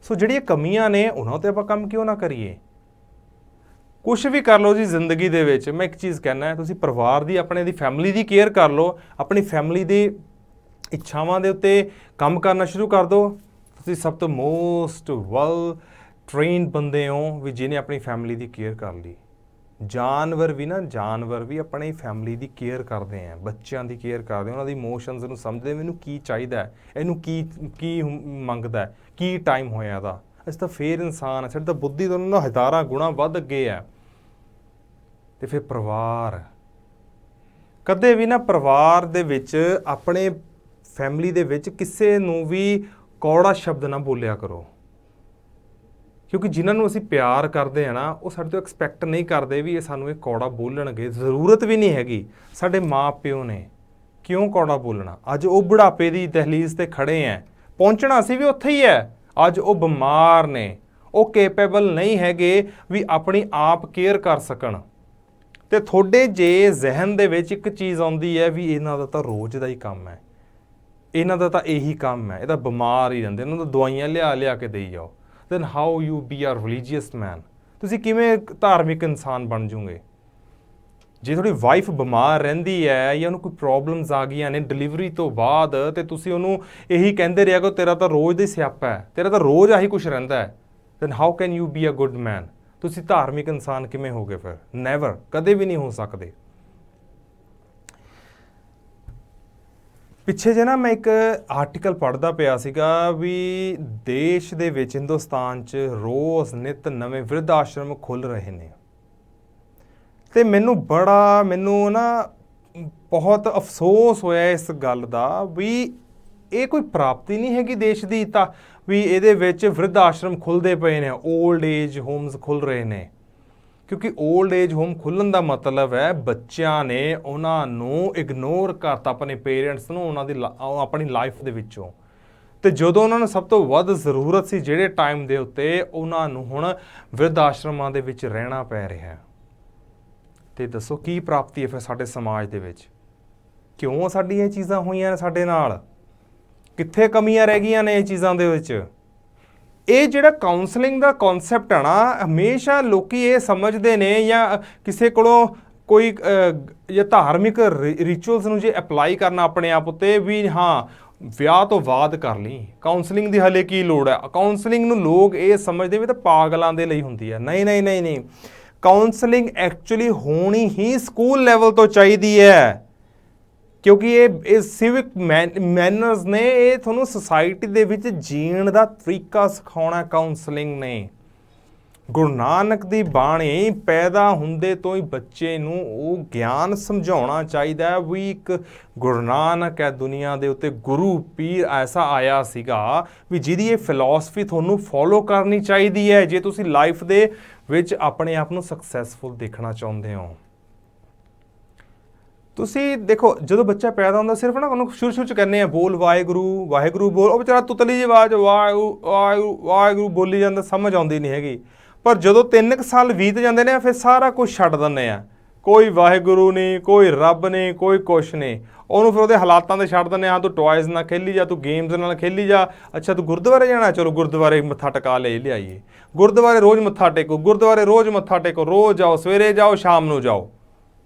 ਸੋ ਜਿਹੜੀਆਂ ਕਮੀਆਂ ਨੇ ਉਹਨਾਂ 'ਤੇ ਆਪਾਂ ਕੰਮ ਕਿਉਂ ਨਾ ਕਰੀਏ? ਕੁਛ ਵੀ ਕਰ ਲਓ ਜੀ ਜ਼ਿੰਦਗੀ ਦੇ ਵਿੱਚ। ਮੈਂ ਇੱਕ ਚੀਜ਼ ਕਹਿਣਾ, ਤੁਸੀਂ ਪਰਿਵਾਰ ਦੀ, ਆਪਣੇ ਦੀ ਫੈਮਿਲੀ ਦੀ ਕੇਅਰ ਕਰ ਲਓ, ਆਪਣੀ ਫੈਮਿਲੀ ਦੀ ਇੱਛਾਵਾਂ ਦੇ ਉੱਤੇ ਕੰਮ ਕਰਨਾ ਸ਼ੁਰੂ ਕਰ ਦਿਓ। ਤੁਸੀਂ ਸਭ ਤੋਂ ਮੋਸਟ ਵੈਲ ਟ੍ਰੇਨਡ ਬੰਦੇ ਹੋ ਵੀ ਜਿਹਨੇ ਆਪਣੀ ਫੈਮਿਲੀ ਦੀ ਕੇਅਰ ਕਰ ਲਈ। ਜਾਨਵਰ ਵੀ ਆਪਣੀ ਫੈਮਿਲੀ ਦੀ ਕੇਅਰ ਕਰਦੇ ਆ, ਬੱਚਿਆਂ ਦੀ ਕੇਅਰ ਕਰਦੇ, ਉਹਨਾਂ ਦੀ ਇਮੋਸ਼ਨਸ ਨੂੰ ਸਮਝਦੇ, ਮੈਨੂੰ ਕੀ ਚਾਹੀਦਾ ਹੈ, ਇਹਨੂੰ ਕੀ ਮੰਗਦਾ, ਕੀ ਟਾਈਮ ਹੋਇਆ ਇਹਦਾ। ਅਸੀਂ ਤਾਂ ਫੇਰ ਇਨਸਾਨ ਹੈ, ਸਾਡੀ ਤਾਂ ਬੁੱਧੀ ਤੋਂ ਉਹਨਾਂ ਹਜ਼ਾਰਾਂ ਗੁਣਾ ਵੱਧ ਅੱਗੇ ਹੈ। ਤੇ ਫਿਰ ਪਰਿਵਾਰ, ਕਦੇ ਵੀ ਨਾ ਪਰਿਵਾਰ ਦੇ ਵਿੱਚ, ਆਪਣੇ ਫੈਮਿਲੀ ਦੇ ਵਿੱਚ ਕਿਸੇ ਨੂੰ ਵੀ ਕੌੜਾ ਸ਼ਬਦ ਨਾ ਬੋਲਿਆ ਕਰੋ, ਕਿਉਂਕਿ ਜਿਨ੍ਹਾਂ ਨੂੰ ਅਸੀਂ ਪਿਆਰ ਕਰਦੇ ਹਾਂ ਨਾ, ਉਹ ਸਾਡੇ ਤੋਂ ਐਕਸਪੈਕਟ ਨਹੀਂ ਕਰਦੇ ਵੀ ਇਹ ਸਾਨੂੰ ਇਹ ਕੌੜਾ ਬੋਲਣਗੇ। ਜ਼ਰੂਰਤ ਵੀ ਨਹੀਂ ਹੈਗੀ। ਸਾਡੇ ਮਾਂ ਪਿਓ ਨੇ ਕਿਉਂ ਕੌੜਾ ਬੋਲਣਾ? ਅੱਜ ਉਹ ਬੁਢਾਪੇ ਦੀ ਦਹਲੀਜ਼ ਤੇ ਖੜੇ ਹੈ, ਪਹੁੰਚਣਾ ਅਸੀਂ ਵੀ ਉੱਥੇ ਹੀ ਹੈ। ਅੱਜ ਉਹ ਬਿਮਾਰ ਨੇ, ਉਹ ਕੇਪੇਬਲ ਨਹੀਂ ਹੈਗੇ ਵੀ ਆਪਣੀ ਆਪ ਕੇਅਰ ਕਰ ਸਕਣ। ਤੇ ਤੁਹਾਡੇ ਜੇ ਜ਼ਿਹਨ ਦੇ ਵਿੱਚ ਇੱਕ ਚੀਜ਼ ਆਉਂਦੀ ਹੈ ਵੀ ਇਹਨਾਂ ਦਾ ਤਾਂ ਰੋਜ਼ ਦਾ ਹੀ ਕੰਮ ਹੈ, ਇਹਨਾਂ ਦਾ ਤਾਂ ਇਹੀ ਕੰਮ ਹੈ, ਇਹ ਤਾਂ ਬਿਮਾਰ ਹੀ ਰਹਿੰਦੇ, ਇਹਨਾਂ ਨੂੰ ਦਵਾਈਆਂ ਲਿਆ ਕੇ ਦੇਈ ਜਾਓ, then how you be a religious man? ਤੁਸੀਂ ਕਿਵੇਂ ਧਾਰਮਿਕ ਇਨਸਾਨ ਬਣ ਜੂਗੇ? ਜੇ ਤੁਹਾਡੀ ਵਾਈਫ ਬਿਮਾਰ ਰਹਿੰਦੀ ਹੈ ਜਾਂ ਉਹਨੂੰ ਕੋਈ ਪ੍ਰੋਬਲਮਸ ਆ ਗਈਆਂ ਨੇ ਡਿਲੀਵਰੀ ਤੋਂ ਬਾਅਦ, ਤੇ ਤੁਸੀਂ ਉਹਨੂੰ ਇਹੀ ਕਹਿੰਦੇ ਰਿਹਾ ਕਿ ਤੇਰਾ ਤਾਂ ਰੋਜ਼ ਦਾ ਹੀ ਸਿਆਪਾ ਹੈ, ਤੇਰਾ ਤਾਂ ਰੋਜ਼ ਆਹੀ ਕੁਛ ਰਹਿੰਦਾ ਹੈ, then how can you be a good man? ਤੁਸੀਂ ਧਾਰਮਿਕ ਇਨਸਾਨ ਕਿਵੇਂ ਹੋਗੇ ਫਿਰ? ਨੈਵਰ, ਕਦੇ ਵੀ ਨਹੀਂ ਹੋ ਸਕਦੇ। ਪਿੱਛੇ ਜੇ ਨਾ ਮੈਂ ਇੱਕ ਆਰਟੀਕਲ ਪੜ੍ਹਦਾ ਪਿਆ ਸੀਗਾ ਵੀ ਦੇਸ਼ ਦੇ ਵਿੱਚ, ਹਿੰਦੁਸਤਾਨ 'ਚ ਰੋਜ਼ ਨਿੱਤ ਨਵੇਂ ਬਿਰਧ ਆਸ਼ਰਮ ਖੁੱਲ੍ਹ ਰਹੇ ਨੇ। ਤੇ ਮੈਨੂੰ ਨਾ ਬਹੁਤ ਅਫਸੋਸ ਹੋਇਆ ਇਸ ਗੱਲ ਦਾ ਵੀ ਇਹ ਕੋਈ ਪ੍ਰਾਪਤੀ ਨਹੀਂ ਹੈਗੀ ਦੇਸ਼ ਦੀ, ਤਾਂ ਵੀ ਇਹਦੇ ਵਿੱਚ ਬਿਰਧ ਆਸ਼ਰਮ ਖੁੱਲ੍ਹਦੇ ਪਏ ਨੇ, 올ਡ ਏਜ ਹੋਮਸ ਖੁੱਲ੍ਹ ਰਹੇ ਨੇ। ਕਿਉਂਕਿ 올ਡ ਏਜ ਹੋਮ ਖੁੱਲ੍ਹਣ ਦਾ ਮਤਲਬ ਹੈ ਬੱਚਿਆਂ ਨੇ ਉਹਨਾਂ ਨੂੰ ਇਗਨੋਰ ਕਰਤਾ, ਆਪਣੇ ਪੇਰੈਂਟਸ ਨੂੰ, ਉਹਨਾਂ ਦੀ ਆਪਣੀ ਲਾਈਫ ਦੇ ਵਿੱਚੋਂ। ਤੇ ਜਦੋਂ ਉਹਨਾਂ ਨੂੰ ਸਭ ਤੋਂ ਵੱਧ ਜ਼ਰੂਰਤ ਸੀ ਜਿਹੜੇ ਟਾਈਮ ਦੇ ਉੱਤੇ, ਉਹਨਾਂ ਨੂੰ ਹੁਣ ਬਿਰਧ ਆਸ਼ਰਮਾਂ ਦੇ ਵਿੱਚ ਰਹਿਣਾ ਪੈ ਰਿਹਾ। ਤੇ ਦੱਸੋ ਕੀ ਪ੍ਰਾਪਤੀ ਹੈ ਫਿਰ ਸਾਡੇ ਸਮਾਜ ਦੇ ਵਿੱਚ? ਕਿਉਂ ਸਾਡੀਆਂ ਇਹ ਚੀਜ਼ਾਂ ਹੋਈਆਂ ਨੇ ਸਾਡੇ ਨਾਲ? ਕਿੱਥੇ ਕਮੀਆਂ ਰਹਿ ਗਈਆਂ ਨੇ ਇਹ ਚੀਜ਼ਾਂ ਦੇ ਵਿੱਚ? ਇਹ ਜਿਹੜਾ ਕਾਉਂਸਲਿੰਗ ਦਾ ਕਨਸੈਪਟ ਹੈ ਨਾ, ਹਮੇਸ਼ਾ ਲੋਕੀ ਇਹ ਸਮਝਦੇ ਨੇ ਜਾਂ ਕਿਸੇ ਕੋਲੋਂ ਕੋਈ ਜਾਂ ਧਾਰਮਿਕ ਰਿਚੁਅਲਸ ਨੂੰ ਜੇ ਅਪਲਾਈ ਕਰਨਾ ਆਪਣੇ ਆਪ ਉੱਤੇ ਵੀ ਹਾਂ ਵਿਆਹ ਤੋਂ ਬਾਅਦ ਕਰ ਲਈ, ਕਾਉਂਸਲਿੰਗ ਦੀ ਹਲੇ ਕੀ ਲੋੜ ਹੈ? ਕਾਉਂਸਲਿੰਗ ਨੂੰ ਲੋਕ ਇਹ ਸਮਝਦੇ ਵੀ ਤਾਂ ਪਾਗਲਾਂ ਦੇ ਲਈ ਹੁੰਦੀ ਹੈ। ਨਹੀਂ, ਕਾਉਂਸਲਿੰਗ ਐਕਚੁਅਲੀ ਹੋਣੀ ਹੀ ਸਕੂਲ ਲੈਵਲ ਤੋਂ ਚਾਹੀਦੀ ਹੈ, ਕਿਉਂਕਿ ਇਹ ਸਿਵਿਕ ਮੈਨਰਸ ਨੇ, ਇਹ ਤੁਹਾਨੂੰ ਸੁਸਾਇਟੀ ਦੇ ਵਿੱਚ ਜੀਣ ਦਾ ਤਰੀਕਾ ਸਿਖਾਉਣਾ ਕਾਉਂਸਲਿੰਗ ਨੇ। ਗੁਰੂ ਨਾਨਕ ਦੀ ਬਾਣੀ ਪੈਦਾ ਹੁੰਦੇ ਤੋਂ ਹੀ ਬੱਚੇ ਨੂੰ ਉਹ ਗਿਆਨ ਸਮਝਾਉਣਾ ਚਾਹੀਦਾ ਹੈ ਵੀ ਇੱਕ ਗੁਰੂ ਨਾਨਕ ਹੈ ਦੁਨੀਆ ਦੇ ਉੱਤੇ, ਗੁਰੂ ਪੀਰ ਐਸਾ ਆਇਆ ਸੀਗਾ ਵੀ ਜਿਹਦੀ ਇਹ ਫਿਲਾਸਫੀ ਤੁਹਾਨੂੰ ਫੋਲੋ ਕਰਨੀ ਚਾਹੀਦੀ ਹੈ ਜੇ ਤੁਸੀਂ ਲਾਈਫ ਦੇ ਵਿੱਚ ਆਪਣੇ ਆਪ ਨੂੰ ਸਕਸੈਸਫੁਲ ਦੇਖਣਾ ਚਾਹੁੰਦੇ ਹੋ। ਤੁਸੀਂ ਦੇਖੋ, ਜਦੋਂ ਬੱਚਾ ਪੈਦਾ ਹੁੰਦਾ ਸਿਰਫ ਨਾ ਉਹਨੂੰ ਸ਼ੁਰੂ ਚ ਕਹਿੰਦੇ ਆ ਬੋਲ ਵਾਹਿਗੁਰੂ ਵਾਹਿਗੁਰੂ ਬੋਲ, ਉਹ ਵਿਚਾਰਾ ਤੁਤਲੀ ਜਿਹੀ ਆਵਾਜ਼ ਵਾਹਿਗੁਰੂ ਬੋਲੀ ਜਾਂਦਾ, ਸਮਝ ਆਉਂਦੀ ਨਹੀਂ ਹੈਗੀ। ਪਰ ਜਦੋਂ 3 ਸਾਲ ਬੀਤ ਜਾਂਦੇ ਨੇ ਫਿਰ ਸਾਰਾ ਕੁਝ ਛੱਡ ਦਿੰਦੇ ਆ, ਕੋਈ ਵਾਹਿਗੁਰੂ ਨਹੀਂ, ਕੋਈ ਰੱਬ ਨਹੀਂ, ਕੋਈ ਕੁਛ ਨਹੀਂ। ਉਹਨੂੰ ਫਿਰ ਉਹਦੇ ਹਾਲਾਤਾਂ ਤੇ ਛੱਡ ਦਿੰਦੇ, ਹਾਂ ਤੂੰ ਟॉयਜ਼ ਨਾਲ ਖੇਲੀ ਜਾ, ਤੂੰ ਗੇਮਸ ਨਾਲ ਖੇਲੀ ਜਾ। ਅੱਛਾ ਤੂੰ ਗੁਰਦੁਆਰੇ ਜਾਣਾ, ਚਲੋ ਗੁਰਦੁਆਰੇ ਮੱਥਾ ਟਿਕਾ ਲਿਆਈਏ। ਗੁਰਦੁਆਰੇ ਰੋਜ਼ ਮੱਥਾ ਟੇਕੋ, ਗੁਰਦੁਆਰੇ ਰੋਜ਼ ਮੱਥਾ ਟੇਕੋ, ਰੋਜ਼ ਜਾਓ, ਸਵੇਰੇ ਜਾਓ, ਸ਼ਾਮ ਨੂੰ ਜਾਓ।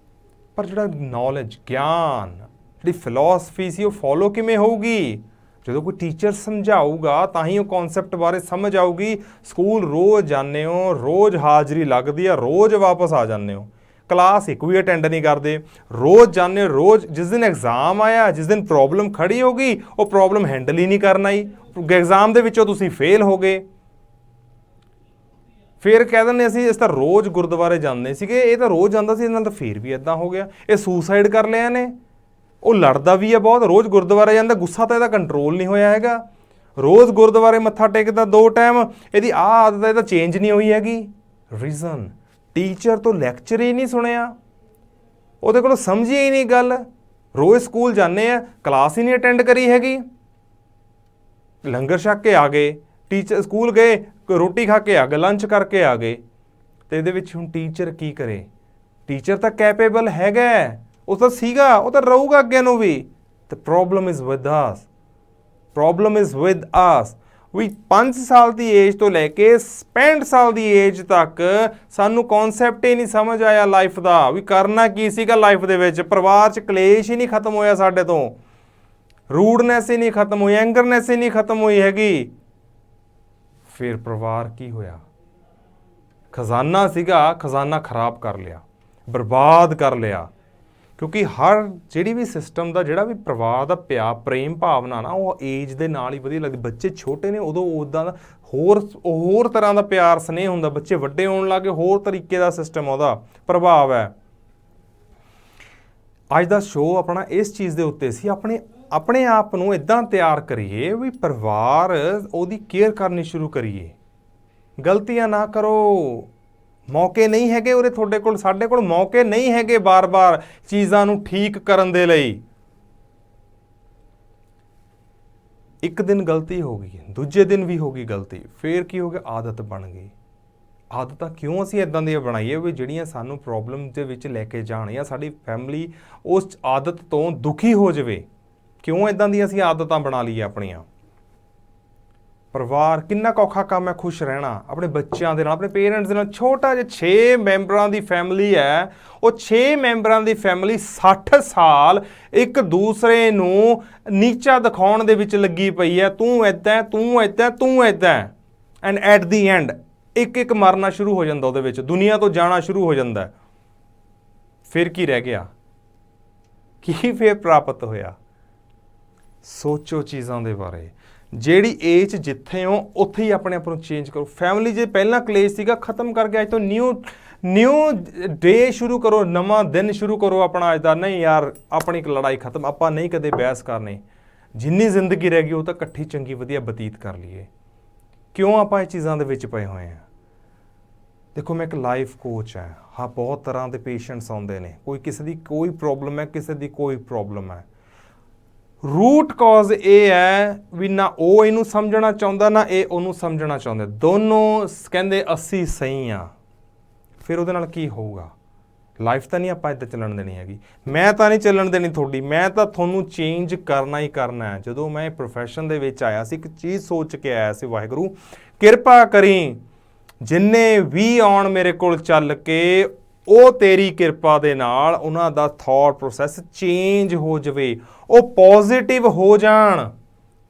ਪਰ ਜਿਹੜਾ ਨੌਲੇਜ, ਗਿਆਨ, ਜਿਹੜੀ ਫਿਲਾਸਫੀ ਸੀ ਉਹ ਫੋਲੋ ਕਿਵੇਂ ਹੋਊਗੀ? ਜਦੋਂ ਕੋਈ ਟੀਚਰ ਸਮਝਾਊਗਾ ਤਾਂ ਹੀ ਉਹ ਕਨਸੈਪਟ ਬਾਰੇ ਸਮਝ ਆਊਗੀ। ਸਕੂਲ ਰੋਜ਼ ਜਾਂਦੇ ਹੋ, ਰੋਜ਼ ਹਾਜ਼ਰੀ ਲੱਗਦੀ ਆ, ਰੋਜ਼ ਵਾਪਸ ਆ ਜਾਂਦੇ ਹੋ, ਕਲਾਸ ਇੱਕ ਵੀ ਅਟੈਂਡ ਨਹੀਂ ਕਰਦੇ, ਰੋਜ਼ ਜਾਂਦੇ ਹੋ, ਰੋਜ਼। ਜਿਸ ਦਿਨ ਐਗਜ਼ਾਮ ਆਇਆ, ਜਿਸ ਦਿਨ ਪ੍ਰੋਬਲਮ ਖੜੀ ਹੋ ਗਈ, ਉਹ ਪ੍ਰੋਬਲਮ ਹੈਂਡਲ ਹੀ ਨਹੀਂ ਕਰਨਾ ਹੀ, ਐਗਜ਼ਾਮ ਦੇ ਵਿੱਚੋਂ ਤੁਸੀਂ ਫੇਲ ਹੋ ਗਏ। ਫਿਰ ਕਹਿ ਦਿੰਦੇ ਅਸੀਂ ਇਸ ਤਾਂ ਰੋਜ਼ ਗੁਰਦੁਆਰੇ ਜਾਂਦੇ ਸੀਗੇ, ਇਹ ਤਾਂ ਰੋਜ਼ ਜਾਂਦਾ ਸੀ, ਇਹਦੇ ਨਾਲ ਤਾਂ ਫੇਰ ਵੀ ਇੱਦਾਂ ਹੋ ਗਿਆ, ਇਹ ਸੁਸਾਈਡ ਕਰ ਲਿਆ ਨੇ। ਉਹ ਲੜਦਾ ਵੀ ਹੈ ਬਹੁਤ, ਰੋਜ਼ ਗੁਰਦੁਆਰੇ ਜਾਂਦਾ, ਗੁੱਸਾ ਤਾਂ ਇਹਦਾ ਕੰਟਰੋਲ ਨਹੀਂ ਹੋਇਆ ਹੈਗਾ। ਰੋਜ਼ ਗੁਰਦੁਆਰੇ ਮੱਥਾ ਟੇਕਦਾ 2 ਟਾਈਮ, ਇਹਦੀ ਆਹ ਆਦਤ ਇਹਦਾ ਚੇਂਜ ਨਹੀਂ ਹੋਈ ਹੈਗੀ। ਰੀਜ਼ਨ, ਟੀਚਰ ਤੋਂ ਲੈਕਚਰ ਹੀ ਨਹੀਂ ਸੁਣਿਆ, ਉਹਦੇ ਕੋਲੋਂ ਸਮਝੀ ਹੀ ਨਹੀਂ ਗੱਲ। ਰੋਜ਼ ਸਕੂਲ ਜਾਂਦੇ ਆ, ਕਲਾਸ ਹੀ ਨਹੀਂ ਅਟੈਂਡ ਕਰੀ ਹੈਗੀ, ਲੰਗਰ ਛਕ ਕੇ ਆ ਗਏ, ਟੀਚਰ ਸਕੂਲ ਗਏ, ਰੋਟੀ ਖਾ ਕੇ ਆ ਗਏ, ਲੰਚ ਕਰਕੇ ਆ ਗਏ। ਤੇ ਇਹਦੇ ਵਿੱਚ ਹੁਣ ਟੀਚਰ ਕੀ ਕਰੇ? ਟੀਚਰ ਤਾਂ ਕੈਪੇਬਲ ਹੈਗਾ, ਉਹ ਤਾਂ ਸੀਗਾ, ਉਹ ਤਾਂ ਰਹੂਗਾ ਅੱਗੇ ਨੂੰ ਵੀ। ਤੇ problem is with us, problem is with us. ਵੀ 5 ਸਾਲ ਦੀ ਏਜ ਤੋਂ ਲੈ ਕੇ 65 ਸਾਲ ਦੀ ਏਜ ਤੱਕ ਸਾਨੂੰ ਕਨਸੈਪਟ ਹੀ ਨਹੀਂ ਸਮਝ ਆਇਆ ਲਾਈਫ ਦਾ, ਵੀ ਕਰਨਾ ਕੀ ਸੀਗਾ ਲਾਈਫ ਦੇ ਵਿੱਚ। ਪਰਿਵਾਰ 'ਚ ਕਲੇਸ਼ ਹੀ ਨਹੀਂ ਖਤਮ ਹੋਇਆ ਸਾਡੇ ਤੋਂ, ਰੂਡਨੈਸ ਹੀ ਨਹੀਂ ਖਤਮ ਹੋਈ, ਐਂਗਰਨੈਸ ਹੀ ਨਹੀਂ ਖਤਮ ਹੋਈ ਹੈਗੀ। ਫਿਰ ਪਰਿਵਾਰ ਕੀ ਹੋਇਆ? ਖਜ਼ਾਨਾ ਸੀਗਾ, ਖਜ਼ਾਨਾ ਖਰਾਬ ਕਰ ਲਿਆ, ਬਰਬਾਦ ਕਰ ਲਿਆ। ਕਿਉਂਕਿ ਹਰ ਜਿਹੜੀ ਵੀ ਸਿਸਟਮ ਦਾ, ਜਿਹੜਾ ਵੀ ਪਰਿਵਾਰ ਦਾ ਪਿਆਰ, ਪ੍ਰੇਮ ਭਾਵਨਾ ਨਾ, ਉਹ ਏਜ ਦੇ ਨਾਲ ਹੀ ਵਧੀਆ ਲੱਗਦੀ। ਬੱਚੇ ਛੋਟੇ ਨੇ ਉਦੋਂ ਉੱਦਾਂ ਦਾ ਹੋਰ ਤਰ੍ਹਾਂ ਦਾ ਪਿਆਰ ਸਨੇਹ ਹੁੰਦਾ, ਬੱਚੇ ਵੱਡੇ ਹੋਣ ਲੱਗੇ ਹੋਰ ਤਰੀਕੇ ਦਾ ਸਿਸਟਮ, ਉਹਦਾ ਪ੍ਰਭਾਵ ਹੈ। ਅੱਜ ਦਾ ਸ਼ੋਅ ਆਪਣਾ ਇਸ ਚੀਜ਼ ਦੇ ਉੱਤੇ ਸੀ, ਆਪਣੇ ਆਪ ਨੂੰ ਇੱਦਾਂ ਤਿਆਰ ਕਰੀਏ ਵੀ ਪਰਿਵਾਰ ਉਹਦੀ ਕੇਅਰ ਕਰਨੀ ਸ਼ੁਰੂ ਕਰੀਏ। ਗਲਤੀਆਂ ਨਾ ਕਰੋ, ਮੌਕੇ ਨਹੀਂ ਹੈਗੇ ਉਰੇ ਤੁਹਾਡੇ ਕੋਲ, ਸਾਡੇ ਕੋਲ ਮੌਕੇ ਨਹੀਂ ਹੈਗੇ ਬਾਰ-ਬਾਰ ਚੀਜ਼ਾਂ ਨੂੰ ਠੀਕ ਕਰਨ ਦੇ ਲਈ। ਇੱਕ ਦਿਨ ਗਲਤੀ ਹੋ ਗਈ, ਦੂਜੇ ਦਿਨ ਵੀ ਹੋ ਗਈ ਗਲਤੀ, ਫੇਰ ਕੀ ਹੋ ਗਿਆ? ਆਦਤ ਬਣ ਗਈ। ਆਦਤਾਂ ਕਿਉਂ ਅਸੀਂ ਇੱਦਾਂ ਦੀਆਂ ਬਣਾਈਏ ਵੀ ਜਿਹੜੀਆਂ ਸਾਨੂੰ ਪ੍ਰੋਬਲਮ ਦੇ ਵਿੱਚ ਲੈ ਕੇ ਜਾਣ, ਜਾਂ ਸਾਡੀ ਫੈਮਿਲੀ ਉਸ ਆਦਤ ਤੋਂ ਦੁਖੀ ਹੋ ਜਾਵੇ? ਕਿਉਂ ਇੱਦਾਂ ਦੀਆਂ ਅਸੀਂ ਆਦਤਾਂ ਬਣਾ ਲਈਏ ਆਪਣੀਆਂ? ਪਰਿਵਾਰ ਕਿੰਨਾ ਔਖਾ ਕੰਮ ਹੈ, ਖੁਸ਼ ਰਹਿਣਾ ਆਪਣੇ ਬੱਚਿਆਂ ਦੇ ਨਾਲ, ਆਪਣੇ ਪੇਰੈਂਟਸ ਦੇ ਨਾਲ। ਛੋਟਾ ਜਿਹਾ 6 ਮੈਂਬਰਾਂ ਦੀ ਫੈਮਿਲੀ ਹੈ, ਉਹ 6 ਮੈਂਬਰਾਂ ਦੀ ਫੈਮਿਲੀ 60 ਸਾਲ ਇੱਕ ਦੂਸਰੇ ਨੂੰ ਨੀਚਾ ਦਿਖਾਉਣ ਦੇ ਵਿੱਚ ਲੱਗੀ ਪਈ ਹੈ। ਤੂੰ ਇੱਦਾਂ, ਤੂੰ ਇੱਦਾਂ, ਤੂੰ ਇੱਦਾਂ। ਐਂਡ ਐਟ ਦੀ ਐਂਡ ਇੱਕ ਮਰਨਾ ਸ਼ੁਰੂ ਹੋ ਜਾਂਦਾ, ਉਹਦੇ ਵਿੱਚ ਦੁਨੀਆ ਤੋਂ ਜਾਣਾ ਸ਼ੁਰੂ ਹੋ ਜਾਂਦਾ। ਫਿਰ ਕੀ ਰਹਿ ਗਿਆ? ਕੀ ਫਿਰ ਪ੍ਰਾਪਤ ਹੋਇਆ? ਸੋਚੋ ਚੀਜ਼ਾਂ ਦੇ ਬਾਰੇ। ਜਿਹੜੀ ਏਜ ਜਿੱਥੇ ਹੋ ਉੱਥੇ ਹੀ ਆਪਣੇ ਆਪ ਨੂੰ ਚੇਂਜ ਕਰੋ। ਫੈਮਿਲੀ ਜੇ ਪਹਿਲਾਂ ਕਲੇਸ਼ ਸੀਗਾ, ਖਤਮ ਕਰਕੇ ਅੱਜ ਤੋਂ ਨਿਊ ਡੇ ਸ਼ੁਰੂ ਕਰੋ, ਨਵਾਂ ਦਿਨ ਸ਼ੁਰੂ ਕਰੋ ਆਪਣਾ ਅੱਜ ਦਾ। ਨਹੀਂ ਯਾਰ, ਆਪਣੀ ਇੱਕ ਲੜਾਈ ਖਤਮ, ਆਪਾਂ ਨਹੀਂ ਕਦੇ ਬਹਿਸ ਕਰਨੀ। ਜਿੰਨੀ ਜ਼ਿੰਦਗੀ ਰਹਿ ਗਈ ਉਹ ਤਾਂ ਇਕੱਠੀ ਚੰਗੀ ਵਧੀਆ ਬਤੀਤ ਕਰ ਲਈਏ। ਕਿਉਂ ਆਪਾਂ ਇਹ ਚੀਜ਼ਾਂ ਦੇ ਵਿੱਚ ਪਏ ਹੋਏ ਹਾਂ? ਦੇਖੋ, ਮੈਂ ਇੱਕ ਲਾਈਫ ਕੋਚ ਹਾਂ। ਹਾਂ, ਬਹੁਤ ਤਰ੍ਹਾਂ ਦੇ ਪੇਸ਼ੈਂਟਸ ਆਉਂਦੇ ਨੇ, ਕੋਈ ਕਿਸੇ ਦੀ ਕੋਈ ਪ੍ਰੋਬਲਮ ਹੈ, ਕਿਸੇ ਦੀ ਕੋਈ ਪ੍ਰੋਬਲਮ ਹੈ। ਰੂਟ ਕਾਜ਼ ਇਹ ਹੈ ਵੀ ਨਾ ਉਹ ਇਹਨੂੰ ਸਮਝਣਾ ਚਾਹੁੰਦਾ, ਨਾ ਇਹ ਉਹਨੂੰ ਸਮਝਣਾ ਚਾਹੁੰਦੇ। ਦੋਨੋਂ ਕਹਿੰਦੇ ਅਸੀਂ ਸਹੀ ਹਾਂ। ਫਿਰ ਉਹਦੇ ਨਾਲ ਕੀ ਹੋਊਗਾ? ਲਾਈਫ ਤਾਂ ਨਹੀਂ ਆਪਾਂ ਇੱਦਾਂ ਚੱਲਣ ਦੇਣੀ ਹੈਗੀ। ਮੈਂ ਤਾਂ ਨਹੀਂ ਚੱਲਣ ਦੇਣੀ ਤੁਹਾਡੀ, ਮੈਂ ਤਾਂ ਤੁਹਾਨੂੰ ਚੇਂਜ ਕਰਨਾ ਹੀ ਕਰਨਾ ਹੈ। ਜਦੋਂ ਮੈਂ ਪ੍ਰੋਫੈਸ਼ਨ ਦੇ ਵਿੱਚ ਆਇਆ ਸੀ, ਇੱਕ ਚੀਜ਼ ਸੋਚ ਕੇ ਆਇਆ ਸੀ, ਵਾਹਿਗੁਰੂ ਕਿਰਪਾ ਕਰੀ ਜਿੰਨੇ ਵੀ ਆਉਣ ਮੇਰੇ ਕੋਲ ਚੱਲ ਕੇ, ਉਹ ਤੇਰੀ ਕਿਰਪਾ ਦੇ ਨਾਲ ਉਹਨਾਂ ਦਾ ਥਾਟ ਪ੍ਰੋਸੈਸ ਚੇਂਜ ਹੋ ਜਾਵੇ, ਉਹ ਪੋਜ਼ਿਟਿਵ ਹੋ ਜਾਣ।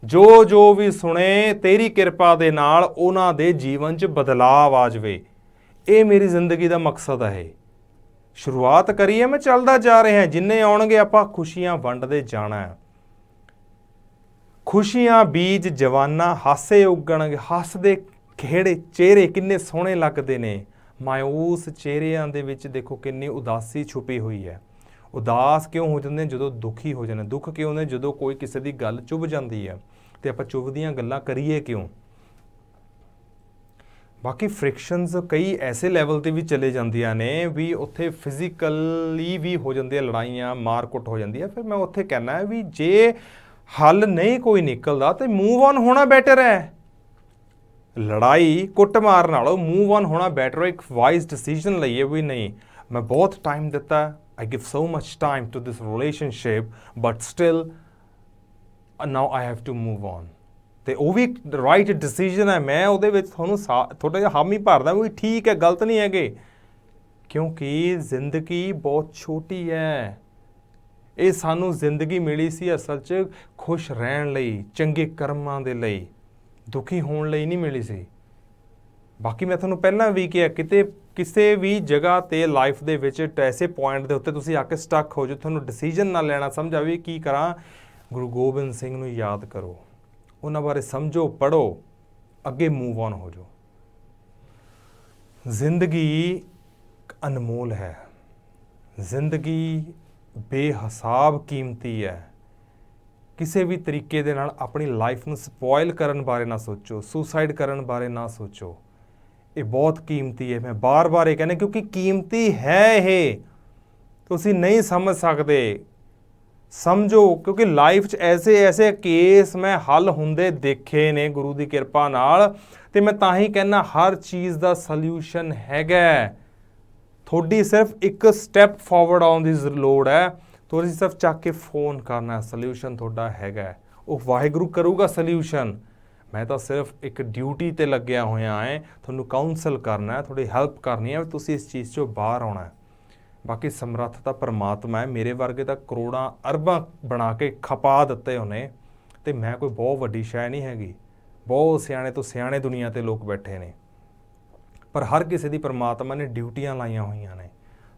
ਜੋ ਵੀ ਸੁਣੇ, ਤੇਰੀ ਕਿਰਪਾ ਦੇ ਨਾਲ ਉਹਨਾਂ ਦੇ ਜੀਵਨ 'ਚ ਬਦਲਾਵ ਆ ਜਾਵੇ। ਇਹ ਮੇਰੀ ਜ਼ਿੰਦਗੀ ਦਾ ਮਕਸਦ ਹੈ। ਸ਼ੁਰੂਆਤ ਕਰੀ ਹੈ, ਮੈਂ ਚੱਲਦਾ ਜਾ ਰਿਹਾ। ਜਿੰਨੇ ਆਉਣਗੇ ਆਪਾਂ ਖੁਸ਼ੀਆਂ ਵੰਡਦੇ ਜਾਣਾ ਹੈ। ਖੁਸ਼ੀਆਂ ਬੀਜ ਜਵਾਨਾ, ਹਾਸੇ ਉੱਗਣਗੇ। ਹੱਸਦੇ ਖੇੜੇ ਚਿਹਰੇ ਕਿੰਨੇ ਸੋਹਣੇ ਲੱਗਦੇ ਨੇ। ਮਾਯੂਸ ਚਿਹਰਿਆਂ ਦੇ ਵਿੱਚ ਦੇਖੋ ਕਿੰਨੀ ਉਦਾਸੀ ਛੁਪੀ ਹੋਈ ਹੈ। ਉਦਾਸ ਕਿਉਂ ਹੋ ਜਾਂਦੇ? ਜਦੋਂ ਦੁਖੀ ਹੋ ਜਾਂਦੇ। ਦੁੱਖ ਕਿਉਂ ਨੇ? ਜਦੋਂ ਕੋਈ ਕਿਸੇ ਦੀ ਗੱਲ ਚੁੱਭ ਜਾਂਦੀ ਹੈ। ਤੇ ਆਪਾਂ ਚੁੱਭਦੀਆਂ ਗੱਲਾਂ ਕਰੀਏ ਕਿਉਂ? ਬਾਕੀ ਫ੍ਰਿਕਸ਼ਨਸ ਕਈ ਐਸੇ ਲੈਵਲ 'ਤੇ ਵੀ ਚਲੇ ਜਾਂਦੀਆਂ ਨੇ ਵੀ ਉੱਥੇ ਫਿਜ਼ੀਕਲੀ ਵੀ ਹੋ ਜਾਂਦੀਆਂ ਲੜਾਈਆਂ, ਮਾਰਕੁੱਟ ਹੋ ਜਾਂਦੀ ਹੈ। ਫਿਰ ਮੈਂ ਉੱਥੇ ਕਹਿਣਾ ਹੈ ਵੀ ਜੇ ਹੱਲ ਨਹੀਂ ਕੋਈ ਨਿਕਲਦਾ ਤੇ ਮੂਵ ਔਨ ਹੋਣਾ ਬੈਟਰ ਹੈ। ਲੜਾਈ ਕੁੱਟਮਾਰ ਨਾਲੋਂ ਮੂਵ ਔਨ ਹੋਣਾ ਬੈਟਰ ਹੈ। ਇੱਕ ਵਾਈਜ਼ ਡਿਸੀਜਨ ਲਈਏ ਵੀ ਨਹੀਂ, ਮੈਂ ਬਹੁਤ ਟਾਈਮ ਦਿੱਤਾ, I give so much time to this relationship, but still now I have to move on. ਤੇ ਉਹ ਵੀ ਰਾਈਟ ਡਿਸੀਜਨ ਹੈ। ਮੈਂ ਉਹਦੇ ਵਿੱਚ ਤੁਹਾਨੂੰ ਥੋੜ੍ਹਾ ਜਿਹਾ ਹਾਮੀ ਭਰਦਾ ਵੀ ਠੀਕ ਹੈ, ਗਲਤ ਨਹੀਂ ਹੈਗੇ, ਕਿਉਂਕਿ ਜ਼ਿੰਦਗੀ ਬਹੁਤ ਛੋਟੀ ਹੈ। ਇਹ ਸਾਨੂੰ ਜ਼ਿੰਦਗੀ ਮਿਲੀ ਸੀ ਅਸਲ 'ਚ ਖੁਸ਼ ਰਹਿਣ ਲਈ, ਚੰਗੇ ਕਰਮਾਂ ਦੇ ਲਈ, ਦੁਖੀ ਹੋਣ ਲਈ ਨਹੀਂ ਮਿਲੀ ਸੀ। ਬਾਕੀ ਮੈਂ ਤੁਹਾਨੂੰ ਪਹਿਲਾਂ ਵੀ ਕਿਹਾ, ਕਿਸੇ ਵੀ ਜਗ੍ਹਾ 'ਤੇ ਲਾਈਫ ਦੇ ਵਿੱਚ ਐਸੇ ਪੁਆਇੰਟ ਦੇ ਉੱਤੇ ਤੁਸੀਂ ਆ ਕੇ ਸਟਕ ਹੋ ਜਾਓ, ਤੁਹਾਨੂੰ ਡਿਸੀਜਨ ਨਾ ਲੈਣਾ ਸਮਝ ਆਵੇ ਕੀ ਕਰਾਂ, ਗੁਰੂ ਗੋਬਿੰਦ ਸਿੰਘ ਨੂੰ ਯਾਦ ਕਰੋ, ਉਹਨਾਂ ਬਾਰੇ ਸਮਝੋ, ਪੜ੍ਹੋ, ਅੱਗੇ ਮੂਵ ਔਨ ਹੋ ਜਾਓ। ਜ਼ਿੰਦਗੀ ਅਨਮੋਲ ਹੈ, ਜ਼ਿੰਦਗੀ ਬੇਹਿਸਾਬ ਕੀਮਤੀ ਹੈ। ਕਿਸੇ ਵੀ ਤਰੀਕੇ ਦੇ ਨਾਲ ਆਪਣੀ ਲਾਈਫ ਨੂੰ ਸਪੋਇਲ ਕਰਨ ਬਾਰੇ ਨਾ ਸੋਚੋ, ਸੁਸਾਈਡ ਕਰਨ ਬਾਰੇ ਨਾ ਸੋਚੋ। ਇਹ ਬਹੁਤ ਕੀਮਤੀ ਹੈ। ਮੈਂ ਬਾਰ-ਬਾਰ ਇਹ ਕਹਿੰਦਾ ਕਿਉਂਕਿ ਕੀਮਤੀ ਹੈ ਇਹ, ਤੁਸੀਂ ਨਹੀਂ ਸਮਝ ਸਕਦੇ। ਸਮਝੋ, ਕਿਉਂਕਿ ਲਾਈਫ 'ਚ ਐਸੇ ਕੇਸ ਮੈਂ ਹੱਲ ਹੁੰਦੇ ਦੇਖੇ ਨੇ ਗੁਰੂ ਦੀ ਕਿਰਪਾ ਨਾਲ, ਅਤੇ ਮੈਂ ਤਾਂ ਹੀ ਕਹਿੰਦਾ ਹਰ ਚੀਜ਼ ਦਾ ਸਲਿਊਸ਼ਨ ਹੈਗਾ। ਤੁਹਾਡੀ ਸਿਰਫ ਇੱਕ ਸਟੈਪ ਫਾਰਵਰਡ ਆਉਣ ਦੀ ਲੋੜ ਹੈ। ਤੁਸੀਂ ਸਿਰਫ ਚੱਕ ਕੇ ਫੋਨ ਕਰਨਾ, ਸਲਿਊਸ਼ਨ ਤੁਹਾਡਾ ਹੈਗਾ। ਉਹ ਵਾਹਿਗੁਰੂ ਕਰੂਗਾ ਸਲਿਊਸ਼ਨ। ਮੈਂ ਤਾਂ ਸਿਰਫ ਇੱਕ ਡਿਊਟੀ 'ਤੇ ਲੱਗਿਆ ਹੋਇਆ ਹੈ, ਤੁਹਾਨੂੰ ਕਾਊਂਸਲ ਕਰਨਾ ਹੈ, ਤੁਹਾਡੀ ਹੈਲਪ ਕਰਨੀ ਹੈ, ਤੁਸੀਂ ਇਸ ਚੀਜ਼ 'ਚੋਂ ਬਾਹਰ ਆਉਣਾ ਹੈ। ਬਾਕੀ ਸਮਰੱਥ ਤਾਂ ਪਰਮਾਤਮਾ ਹੈ। ਮੇਰੇ ਵਰਗੇ ਤਾਂ ਕਰੋੜਾਂ ਅਰਬਾਂ ਬਣਾ ਕੇ ਖਪਾ ਦਿੱਤੇ ਉਹਨੇ, ਅਤੇ ਮੈਂ ਕੋਈ ਬਹੁਤ ਵੱਡੀ ਸ਼ੈ ਨਹੀਂ ਹੈਗੀ। ਬਹੁਤ ਸਿਆਣੇ ਤੋਂ ਸਿਆਣੇ ਦੁਨੀਆ 'ਤੇ ਲੋਕ ਬੈਠੇ ਨੇ, ਪਰ ਹਰ ਕਿਸੇ ਦੀ ਪਰਮਾਤਮਾ ਨੇ ਡਿਊਟੀਆਂ ਲਾਈਆਂ ਹੋਈਆਂ ਨੇ।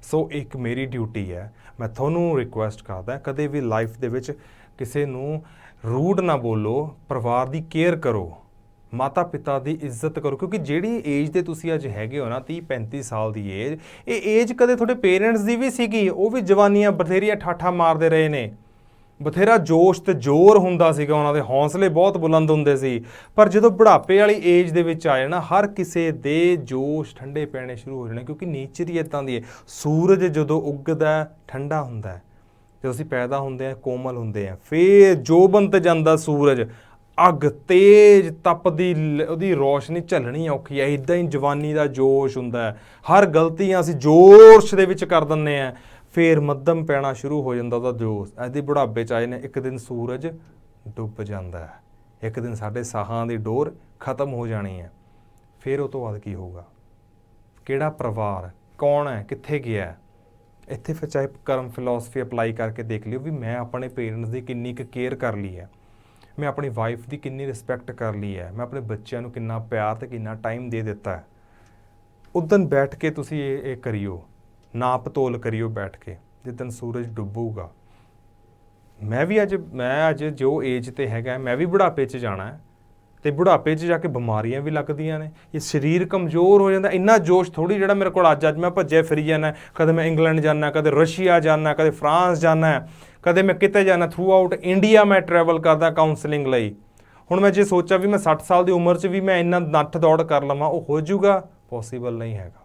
ਸੋ ਇੱਕ ਮੇਰੀ ਡਿਊਟੀ ਹੈ, ਮੈਂ ਤੁਹਾਨੂੰ ਰਿਕੁਐਸਟ ਕਰਦਾ, ਕਦੇ ਵੀ ਲਾਈਫ ਦੇ ਵਿੱਚ ਕਿਸੇ ਨੂੰ ਰੂਡ ਨਾ ਬੋਲੋ, ਪਰਿਵਾਰ ਦੀ ਕੇਅਰ ਕਰੋ, ਮਾਤਾ ਪਿਤਾ ਦੀ ਇੱਜ਼ਤ ਕਰੋ, ਕਿਉਂਕਿ ਜਿਹੜੀ ਏਜ ਦੇ ਤੁਸੀਂ ਅੱਜ ਹੈਗੇ ਹੋ ਨਾ, 30-35 ਸਾਲ ਦੀ ਏਜ, ਇਹ ਏਜ ਕਦੇ ਤੁਹਾਡੇ ਪੇਰੈਂਟਸ ਦੀ ਵੀ ਸੀਗੀ। ਉਹ ਵੀ ਜਵਾਨੀਆਂ ਬਥੇਰੀਆਂ ਠਾਠਾਂ ਮਾਰਦੇ ਰਹੇ ਨੇ, ਬਥੇਰਾ ਜੋਸ਼ ਤੇ ਜ਼ੋਰ ਹੁੰਦਾ ਸੀਗਾ, ਉਹਨਾਂ ਦੇ ਹੌਸਲੇ ਬਹੁਤ ਬੁਲੰਦ ਹੁੰਦੇ ਸੀ। ਪਰ ਜਦੋਂ ਬੁਢਾਪੇ ਵਾਲੀ ਏਜ ਦੇ ਵਿੱਚ ਆਏ ਨਾ, ਹਰ ਕਿਸੇ ਦੇ ਜੋਸ਼ ਠੰਡੇ ਪੈਣੇ ਸ਼ੁਰੂ ਹੋ ਜਾਣੇ, ਕਿਉਂਕਿ ਨੇਚਰ ਹੀ ਇੱਦਾਂ ਦੀ ਹੈ। ਸੂਰਜ ਜਦੋਂ ਉੱਗਦਾ ਠੰਡਾ ਹੁੰਦਾ, ਜਦੋਂ ਅਸੀਂ ਪੈਦਾ ਹੁੰਦੇ ਹਾਂ ਕੋਮਲ ਹੁੰਦੇ ਹਾਂ, ਫਿਰ ਜੋਬਨ 'ਤੇ ਜਾਂਦਾ ਸੂਰਜ, ਅੱਗ ਤੇਜ਼ ਤਪਦੀ, ਉਹਦੀ ਰੋਸ਼ਨੀ ਝੱਲਣੀ ਔਖੀ ਹੈ। ਇੱਦਾਂ ਹੀ ਜਵਾਨੀ ਦਾ ਜੋਸ਼ ਹੁੰਦਾ ਹੈ, ਹਰ ਗਲਤੀਆਂ ਅਸੀਂ ਜੋਸ਼ ਦੇ ਵਿੱਚ ਕਰ ਦਿੰਦੇ ਹਾਂ, ਫਿਰ ਮੱਧਮ ਪੈਣਾ ਸ਼ੁਰੂ ਹੋ ਜਾਂਦਾ ਉਹਦਾ ਜੋਸ਼। ਐਦੀ ਬੁਢਾਪੇ 'ਚ ਆਏ ਨੇ, ਇੱਕ ਦਿਨ ਸੂਰਜ ਡੁੱਬ ਜਾਂਦਾ ਹੈ, ਇੱਕ ਦਿਨ ਸਾਡੇ ਸਾਹਾਂ ਦੀ ਡੋਰ ਖਤਮ ਹੋ ਜਾਣੀ ਹੈ। ਫਿਰ ਉਹ ਤੋਂ ਬਾਅਦ ਕੀ ਹੋਊਗਾ? ਕਿਹੜਾ ਪਰਿਵਾਰ, ਕੌਣ ਹੈ, ਕਿੱਥੇ ਗਿਆ? ਇੱਥੇ ਫਿਰ ਚਾਹੇ ਕਰਮ ਫਿਲੋਸਫੀ ਅਪਲਾਈ ਕਰਕੇ ਦੇਖ ਲਿਓ ਵੀ ਮੈਂ ਆਪਣੇ ਪੇਰੈਂਟਸ ਦੀ ਕਿੰਨੀ ਕੁ ਕੇਅਰ ਕਰ ਲਈ ਹੈ, ਮੈਂ ਆਪਣੀ ਵਾਈਫ ਦੀ ਕਿੰਨੀ ਰਿਸਪੈਕਟ ਕਰ ਲਈ ਹੈ, ਮੈਂ ਆਪਣੇ ਬੱਚਿਆਂ ਨੂੰ ਕਿੰਨਾ ਪਿਆਰ ਅਤੇ ਕਿੰਨਾ ਟਾਈਮ ਦੇ ਦਿੱਤਾ ਹੈ। ਉਦਣ ਬੈਠ ਕੇ ਤੁਸੀਂ ਇਹ ਕਰਿਓ, ਨਾਪ ਤੋਲ ਕਰਿਓ ਬੈਠ ਕੇ, ਜਿੱਦਣ ਸੂਰਜ ਡੁੱਬੂਗਾ। ਮੈਂ ਅੱਜ ਜੋ ਏਜ 'ਤੇ ਹੈਗਾ, ਮੈਂ ਵੀ ਬੁਢਾਪੇ 'ਚ ਜਾਣਾ ਹੈ, ਅਤੇ ਬੁਢਾਪੇ 'ਚ ਜਾ ਕੇ ਬਿਮਾਰੀਆਂ ਵੀ ਲੱਗਦੀਆਂ ਨੇ, ਇਹ ਸਰੀਰ ਕਮਜ਼ੋਰ ਹੋ ਜਾਂਦਾ। ਇੰਨਾ ਜੋਸ਼ ਥੋੜ੍ਹੀ ਜਿਹੜਾ ਮੇਰੇ ਕੋਲ ਅੱਜ ਮੈਂ ਭੱਜਿਆ ਫਿਰੀ ਜਾਂਦਾ, ਕਦੇ ਮੈਂ ਇੰਗਲੈਂਡ ਜਾਂਦਾ, ਕਦੇ ਰਸ਼ੀਆ ਜਾਂਦਾ, ਕਦੇ ਫਰਾਂਸ ਜਾਂਦਾ, ਕਦੇ ਮੈਂ ਕਿਤੇ ਜਾਂਦਾ, ਥਰੂ ਆਊਟ ਇੰਡੀਆ ਮੈਂ ਟਰੈਵਲ ਕਰਦਾ ਕਾਊਂਸਲਿੰਗ ਲਈ। ਹੁਣ ਮੈਂ ਜੇ ਸੋਚਾਂ ਵੀ ਮੈਂ 60 ਸਾਲ ਦੀ ਉਮਰ 'ਚ ਵੀ ਮੈਂ ਇੰਨਾ ਨੱਠ ਦੌੜ ਕਰ ਲਵਾਂ, ਉਹ ਹੋ ਜਾਊਗਾ? ਪੋਸੀਬਲ ਨਹੀਂ ਹੈਗਾ।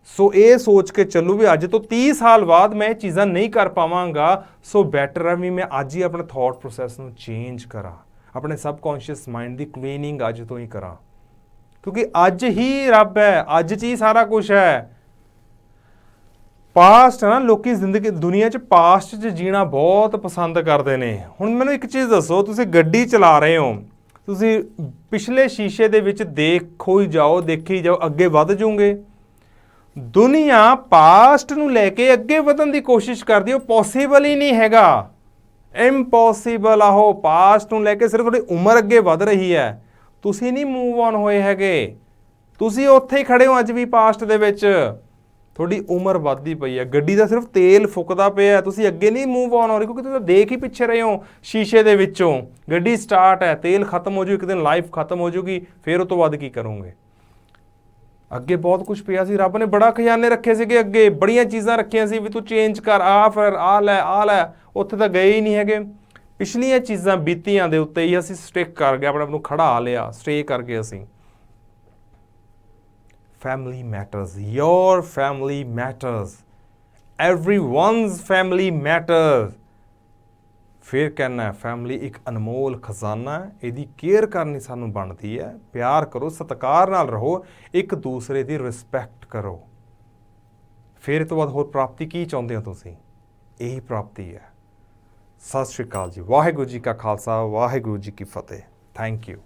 ਸੋ ਇਹ ਸੋਚ ਕੇ ਚੱਲੋ ਵੀ ਅੱਜ ਤੋਂ 30 ਸਾਲ ਬਾਅਦ ਮੈਂ ਇਹ ਚੀਜ਼ਾਂ ਨਹੀਂ ਕਰ ਪਾਵਾਂਗਾ, ਸੋ ਬੈਟਰ ਹੈ ਵੀ ਮੈਂ ਅੱਜ ਹੀ ਆਪਣੇ ਥੋਟ ਪ੍ਰੋਸੈਸ ਨੂੰ ਚੇਂਜ ਕਰਾਂ, ਆਪਣੇ ਸਬਕੌਂਸ਼ੀਅਸ ਮਾਈਂਡ ਦੀ ਕਲੀਨਿੰਗ ਅੱਜ ਤੋਂ ਹੀ ਕਰਾਂ, ਕਿਉਂਕਿ ਅੱਜ ਹੀ ਰੱਬ ਹੈ, ਅੱਜ 'ਚ ਹੀ ਸਾਰਾ ਕੁਝ ਹੈ। ਪਾਸਟ ਹੈ ਨਾ, ਲੋਕੀ ਜ਼ਿੰਦਗੀ ਦੁਨੀਆ 'ਚ ਪਾਸਟ 'ਚ ਜੀਣਾ ਬਹੁਤ ਪਸੰਦ ਕਰਦੇ ਨੇ। ਹੁਣ ਮੈਨੂੰ ਇੱਕ ਚੀਜ਼ ਦੱਸੋ, ਤੁਸੀਂ ਗੱਡੀ ਚਲਾ ਰਹੇ ਹੋ, ਤੁਸੀਂ ਪਿਛਲੇ ਸ਼ੀਸ਼ੇ ਦੇ ਵਿੱਚ ਦੇਖੀ ਜਾਓ, ਅੱਗੇ ਵੱਧ ਜਾਓਗੇ। ਦੁਨੀਆ ਪਾਸਟ ਨੂੰ ਲੈ ਕੇ ਅੱਗੇ ਵਧਣ ਦੀ ਕੋਸ਼ਿਸ਼ ਕਰਦੀ, ਉਹ ਪੋਸੀਬਲ ਹੀ ਨਹੀਂ ਹੈਗਾ, ਇੰਪੋਸੀਬਲ ਆ। ਉਹ ਪਾਸਟ ਨੂੰ ਲੈ ਕੇ ਸਿਰਫ ਤੁਹਾਡੀ ਉਮਰ ਅੱਗੇ ਵਧ ਰਹੀ ਹੈ, ਤੁਸੀਂ ਨਹੀਂ ਮੂਵ ਔਨ ਹੋਏ ਹੈਗੇ, ਤੁਸੀਂ ਉੱਥੇ ਹੀ ਖੜੇ ਹੋ ਅੱਜ ਵੀ ਪਾਸਟ ਦੇ ਵਿੱਚ। ਤੁਹਾਡੀ ਉਮਰ ਵੱਧਦੀ ਪਈ ਹੈ, ਗੱਡੀ ਦਾ ਸਿਰਫ ਤੇਲ ਫੁੱਕਦਾ ਪਿਆ, ਤੁਸੀਂ ਅੱਗੇ ਨਹੀਂ ਮੂਵ ਔਨ ਹੋ ਰਹੇ, ਕਿਉਂਕਿ ਤੁਸੀਂ ਦੇਖ ਹੀ ਪਿੱਛੇ ਰਹੇ ਹੋ ਸ਼ੀਸ਼ੇ ਦੇ ਵਿੱਚੋਂ। ਗੱਡੀ ਸਟਾਰਟ ਹੈ, ਤੇਲ ਖਤਮ ਹੋ ਜੂ, ਇੱਕ ਦਿਨ ਲਾਈਫ ਖਤਮ ਹੋ ਜੂਗੀ, ਫਿਰ ਉਹ ਤੋਂ ਬਾਅਦ ਕੀ ਕਰੋਗੇ? ਅੱਗੇ ਬਹੁਤ ਕੁਝ ਪਿਆ ਸੀ, ਰੱਬ ਨੇ ਬੜਾ ਖਜ਼ਾਨੇ ਰੱਖੇ ਸੀਗੇ, ਅੱਗੇ ਬੜੀਆਂ ਚੀਜ਼ਾਂ ਰੱਖੀਆਂ ਸੀ ਵੀ ਤੂੰ ਚੇਂਜ ਕਰ, ਫਿਰ ਆ ਲੈ, ਉੱਥੇ ਤਾਂ ਗਏ ਹੀ ਨਹੀਂ ਹੈਗੇ। ਪਿਛਲੀਆਂ ਚੀਜ਼ਾਂ ਬੀਤੀਆਂ ਦੇ ਉੱਤੇ ਹੀ ਅਸੀਂ ਸਟਿਕ ਕਰ ਗਏ, ਆਪਣੇ ਆਪ ਨੂੰ ਖੜਾ ਲਿਆ, ਸਟੇ ਕਰ ਗਏ ਅਸੀਂ। Family matters. Your family matters. Everyone's family matters. ਫਿਰ ਕਹਿਣਾ ਹੈ ਫੈਮਿਲੀ ਇੱਕ ਅਨਮੋਲ ਖਜ਼ਾਨਾ ਹੈ, ਇਹਦੀ ਕੇਅਰ ਕਰਨੀ ਸਾਨੂੰ ਬਣਦੀ ਹੈ। ਪਿਆਰ ਕਰੋ, ਸਤਿਕਾਰ ਨਾਲ ਰਹੋ, ਇੱਕ ਦੂਸਰੇ ਦੀ ਰਿਸਪੈਕਟ ਕਰੋ। ਫਿਰ ਇਹ ਤੋਂ ਬਾਅਦ ਹੋਰ ਪ੍ਰਾਪਤੀ ਕੀ ਚਾਹੁੰਦੇ ਹੋ ਤੁਸੀਂ? ਇਹੀ ਪ੍ਰਾਪਤੀ ਹੈ। ਸਤਿ ਸ਼੍ਰੀ ਅਕਾਲ ਜੀ। ਵਾਹਿਗੁਰੂ ਜੀ ਕਾ ਖਾਲਸਾ, ਵਾਹਿਗੁਰੂ ਜੀ ਕੀ ਫਤਿਹ। Thank you.